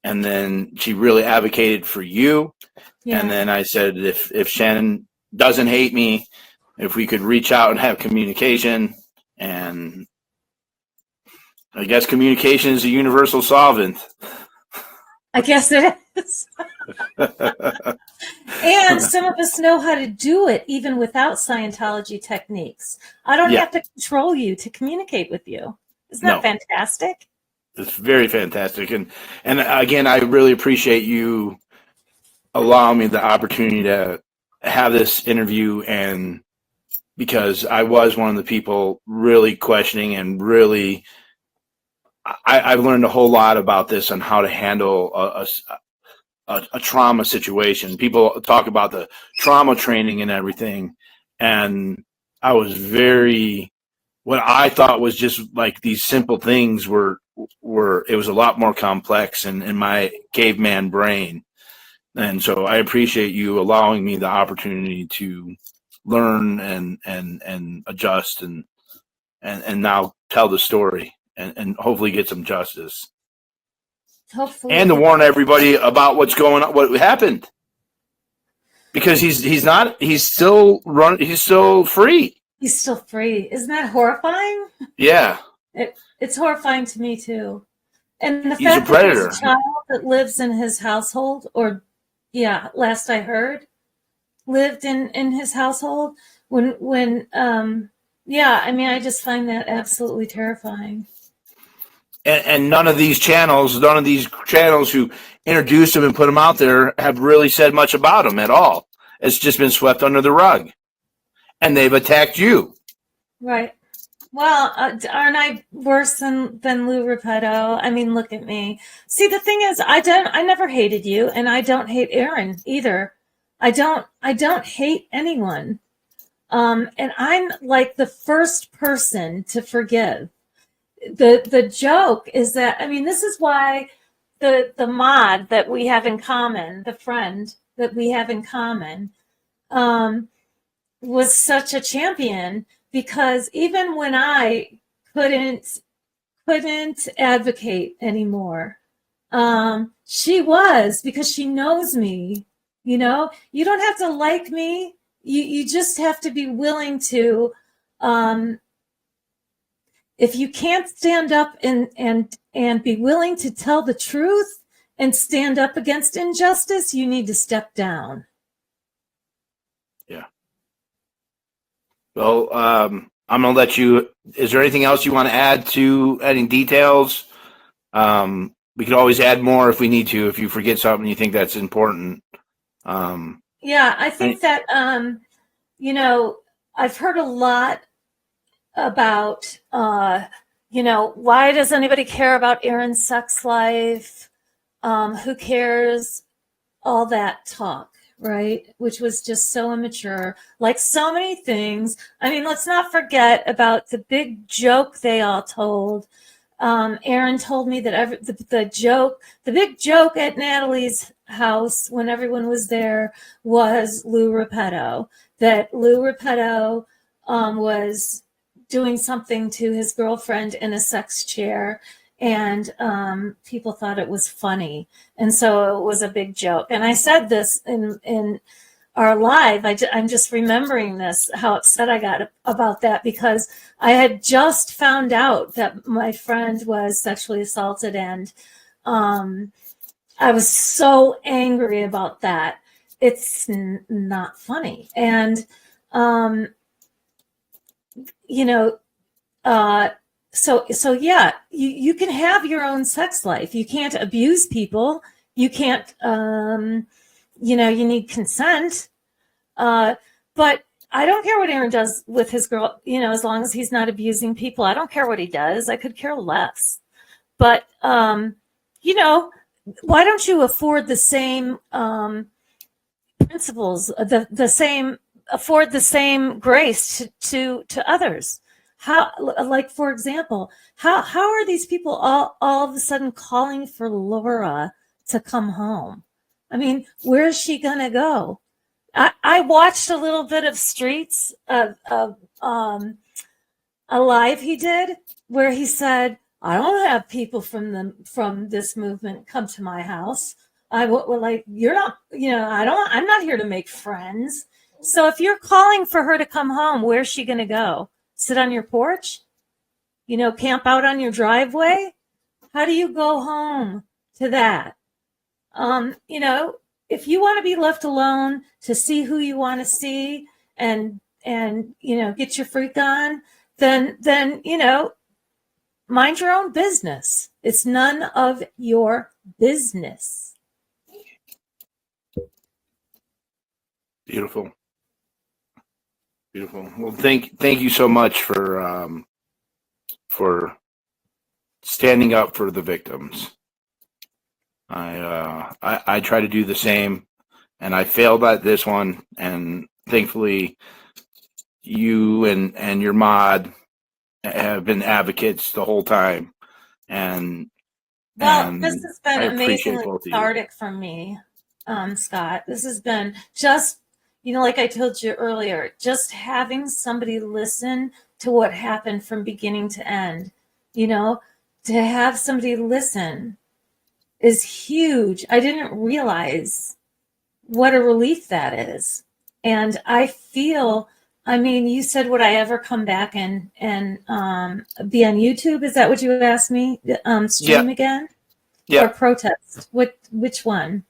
and then she really advocated for you. Yeah. And then I said, if Shannon doesn't hate me, if we could reach out and have communication, and I guess communication is a universal solvent. I guess it is. And some of us know how to do it even without Scientology techniques. I don't have to control you to communicate with you. Isn't that fantastic? It's very fantastic. And again, I really appreciate you allowing me the opportunity to have this interview, and because I was one of the people really questioning, and really I've learned a whole lot about this on how to handle a trauma situation. People talk about the trauma training and everything, and I was what I thought was just like these simple things were it was a lot more complex in my caveman brain. And so I appreciate you allowing me the opportunity to learn and adjust and now tell the story and hopefully get some justice. Hopefully. And to warn everybody about what's going on, what happened. Because he's still free. He's still free. Isn't that horrifying? Yeah. It's horrifying to me too. And the He's fact a predator. that there's a child that lives in his household, last I heard, lived in his household I just find that absolutely terrifying. And none of these channels who introduced him and put him out there have really said much about him at all. It's just been swept under the rug. And they've attacked you. Right. Well, aren't I worse than Lou Repetto? I mean, look at me. See, the thing is, I never hated you, and I don't hate Aaron either. I don't hate anyone. And I'm like the first person to forgive. The joke is that, I mean, this is why the mod that we have in common, the friend that we have in common, was such a champion, because even when I couldn't advocate anymore, she was, because she knows me. You know, you don't have to like me. You just have to be willing to, if you can't stand up and be willing to tell the truth and stand up against injustice, you need to step down. Yeah. Well, I'm going to let you, is there anything else you want to add to adding details? We could always add more if we need to, if you forget something you think that's important. Yeah, I think that, I've heard a lot about, why does anybody care about Aaron's sex life? Who cares? All that talk, right? Which was just so immature, like so many things. I mean, let's not forget about the big joke they all told. Aaron told me that the big joke at Natalie's house when everyone was there was Lou Repetto, that Lou Repetto was doing something to his girlfriend in a sex chair, and people thought it was funny, and so it was a big joke. And I said this in our live. I'm just remembering this, how upset I got about that, because I had just found out that my friend was sexually assaulted, and I was so angry about that. It's not funny. And, so yeah, you can have your own sex life. You can't abuse people. You can't, you need consent. But I don't care what Aaron does with his girl, as long as he's not abusing people. I don't care what he does. I could care less. But, why don't you afford the same principles, afford the same grace to others? How, like, for example, how are these people all of a sudden calling for Laura to come home? I mean, where is she going to go? I watched a little bit of Streets of a live he did where he said, I don't have people from this movement come to my house. You're not, I'm not here to make friends. So if you're calling for her to come home, where's she going to go? Sit on your porch? Camp out on your driveway? How do you go home to that? If you want to be left alone to see who you want to see and get your freak on, then mind your own business. It's none of your business. Beautiful. Beautiful. Well, thank you so much for standing up for the victims. I try to do the same, and I failed at this one, and thankfully you and your mod have been advocates the whole time. And this has been I appreciate amazingly both of you. cathartic for me, Scott. This has been just like I told you earlier, just having somebody listen to what happened from beginning to end, to have somebody listen is huge. I didn't realize what a relief that is. And I feel, you said, would I ever come back and be on YouTube? Is that what you asked me? Stream again? Yeah. Or protest? Which one?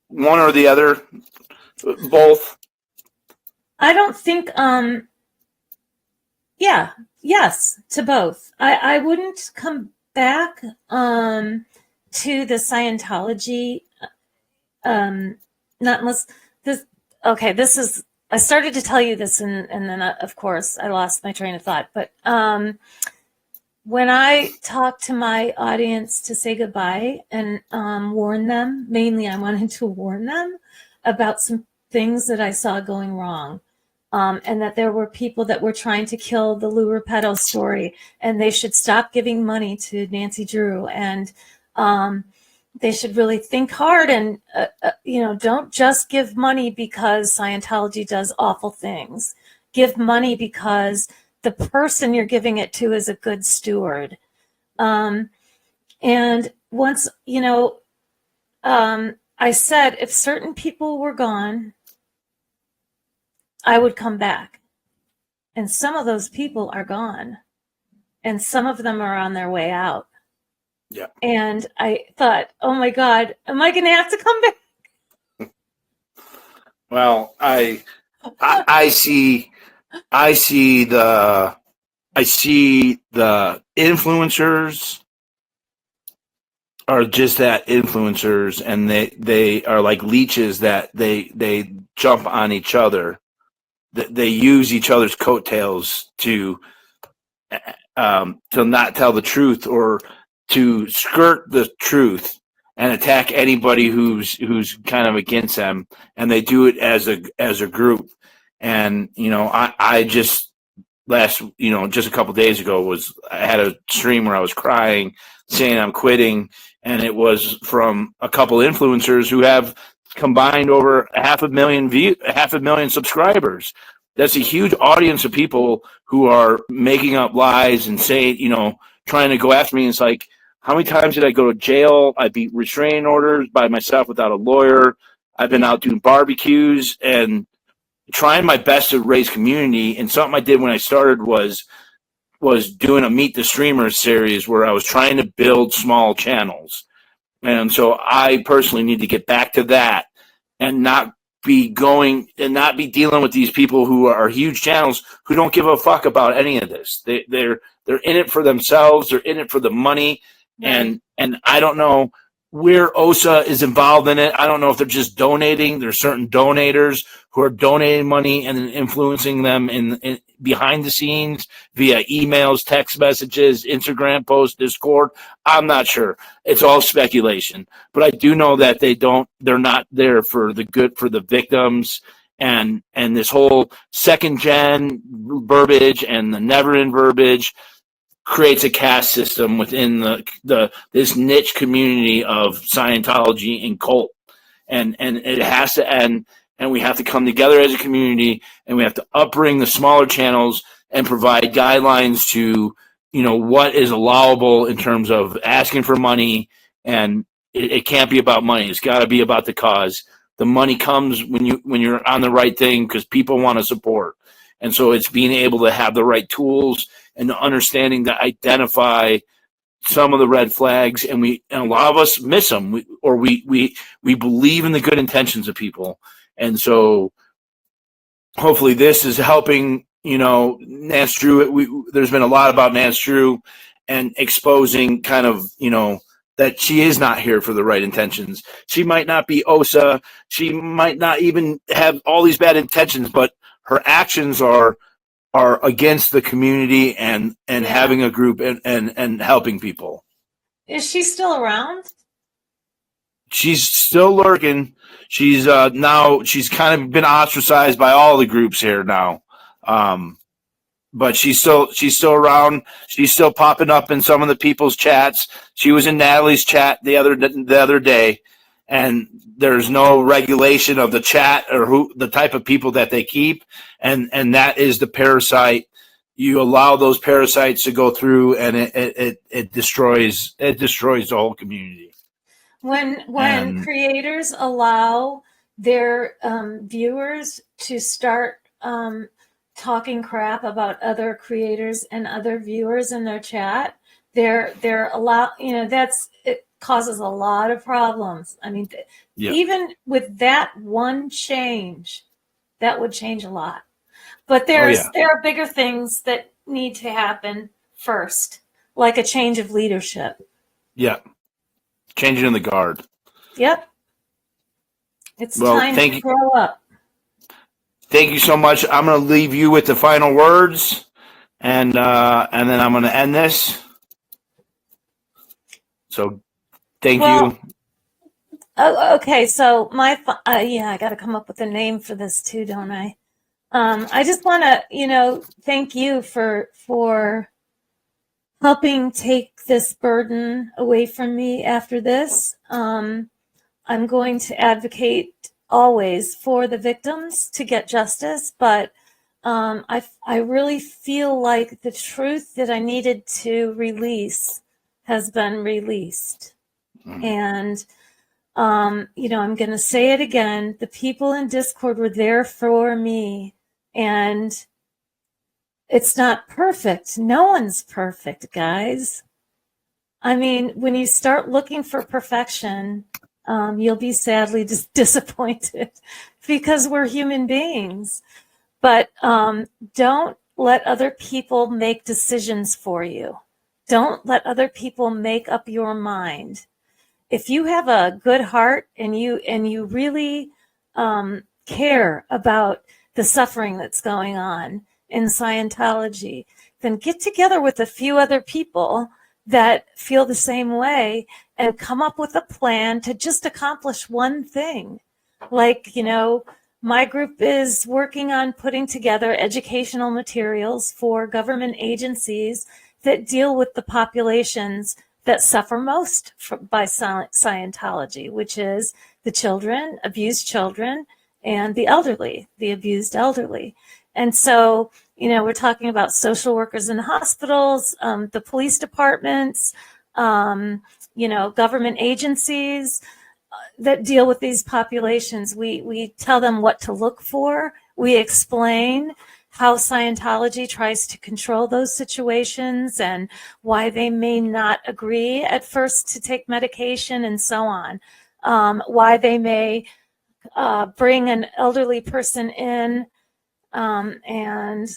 One or the other? Both? I don't think, yes, to both. I wouldn't come back to the Scientology, not unless this is, I started to tell you this, and then, of course, I lost my train of thought. But when I talked to my audience to say goodbye and warn them, mainly I wanted to warn them about some things that I saw going wrong. And that there were people that were trying to kill the Lou Repetto story, and they should stop giving money to Nancy Drew, and they should really think hard and, don't just give money because Scientology does awful things. Give money because the person you're giving it to is a good steward. And once, I said if certain people were gone, I would come back. And some of those people are gone. And some of them are on their way out. Yeah. And I thought, oh my God, am I going to have to come back? Well, I see the influencers are just that, influencers, and they are like leeches that they jump on each other. They use each other's coattails to not tell the truth or to skirt the truth and attack anybody who's kind of against them, and they do it as a group. And I just just a couple of days ago I had a stream where I was crying, saying I'm quitting, and it was from a couple influencers who have combined over 500,000 subscribers. That's a huge audience of people who are making up lies and saying, trying to go after me. And it's like, how many times did I go to jail? I beat restraining orders by myself without a lawyer. I've been out doing barbecues and trying my best to raise community. And something I did when I started was doing a Meet the Streamers series where I was trying to build small channels. And so I personally need to get back to that and not be dealing with these people who are huge channels who don't give a fuck about any of this. They're in it for themselves. They're in it for the money. And I don't know where OSA is involved in it. I don't know if they're just donating. There's certain donators who are donating money and then influencing them in behind the scenes via emails, text messages, Instagram posts, Discord. I'm not sure. It's all speculation, but I do know that they're not there for the good, for the victims, and this whole second gen verbiage and the never end verbiage creates a caste system within this niche community of Scientology and cult, and it has to end. And we have to come together as a community, and we have to upbring the smaller channels and provide guidelines to what is allowable in terms of asking for money. And it can't be about money. It's got to be about the cause. The money comes when you're on the right thing, because people want to support. And so it's being able to have the right tools and the understanding to identify some of the red flags, and a lot of us miss them, we believe in the good intentions of people. And so hopefully this is helping, Nance Drew. There's been a lot about Nance Drew and exposing kind of, that she is not here for the right intentions. She might not be OSA. She might not even have all these bad intentions, but her actions are against the community and having a group and helping people. Is she still around? She's still lurking. She's she's kind of been ostracized by all the groups here now. But she's still around. She's still popping up in some of the people's chats. She was in Natalie's chat the other day, and there's no regulation of the chat or the type of people that they keep, and that is the parasite. You allow those parasites to go through, and it destroys the whole community. When creators allow their viewers to start talking crap about other creators and other viewers in their chat, they're it causes a lot of problems. I mean, even with that one change, that would change a lot. But there are bigger things that need to happen first, like a change of leadership. Yeah. Changing the guard. Yep. It's time to grow up. Thank you so much. I'm going to leave you with the final words, and then I'm going to end this. So, thank you. Oh, okay. So I got to come up with a name for this too, don't I? I just want to, thank you for helping take this burden away from me after this. I'm going to advocate always for the victims to get justice, but I really feel like the truth that I needed to release has been released. And, I'm going to say it again. The people in Discord were there for me, and it's not perfect. No one's perfect, guys. I mean, when you start looking for perfection, you'll be sadly disappointed because we're human beings. But don't let other people make decisions for you. Don't let other people make up your mind. If you have a good heart and you really care about the suffering that's going on in Scientology, then get together with a few other people that feel the same way and come up with a plan to just accomplish one thing. Like, my group is working on putting together educational materials for government agencies that deal with the populations that suffer most by Scientology, which is the children, abused children, and the elderly, the abused elderly. And so, we're talking about social workers in hospitals, the police departments, government agencies that deal with these populations. We tell them what to look for. We explain how Scientology tries to control those situations and why they may not agree at first to take medication and so on. Why they may bring an elderly person in and,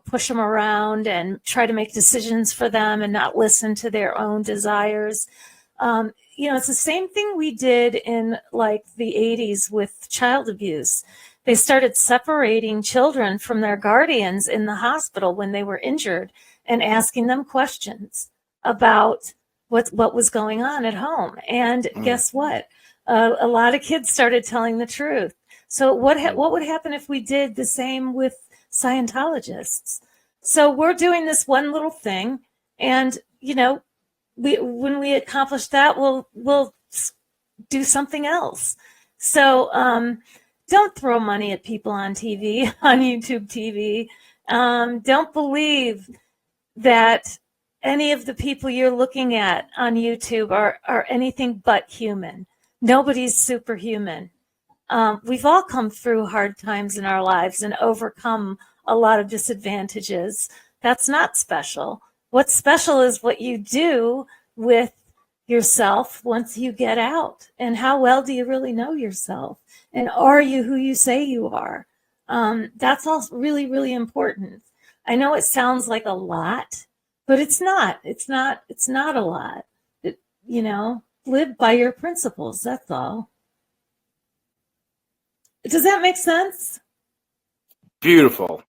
push them around and try to make decisions for them and not listen to their own desires. It's the same thing we did in like the 80s with child abuse. They started separating children from their guardians in the hospital when they were injured and asking them questions about what was going on at home. And guess what? A lot of kids started telling the truth. So what would happen if we did the same with Scientologists? So we're doing this one little thing, and when we accomplish that, we'll do something else. So don't throw money at people on TV, on YouTube TV. Don't believe that any of the people you're looking at on YouTube are anything but human. Nobody's superhuman. We've all come through hard times in our lives and overcome a lot of disadvantages. That's not special. What's special is what you do with yourself once you get out, and how well do you really know yourself, and are you who you say you are? That's all really, really important. I know it sounds like a lot, but it's not. It's not a lot. Live by your principles. That's all. Does that make sense? Beautiful.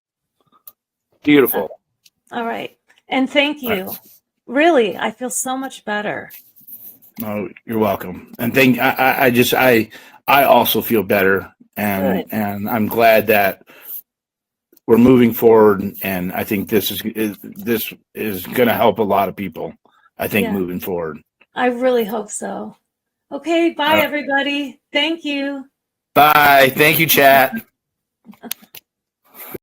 All right. And thank you. Really, I feel so much better. Oh, you're welcome. And I also feel better, and I'm glad that we're moving forward. And I think this is going to help a lot of people. I think moving forward. I really hope so. Okay, bye everybody. Thank you. Bye. Thank you, chat.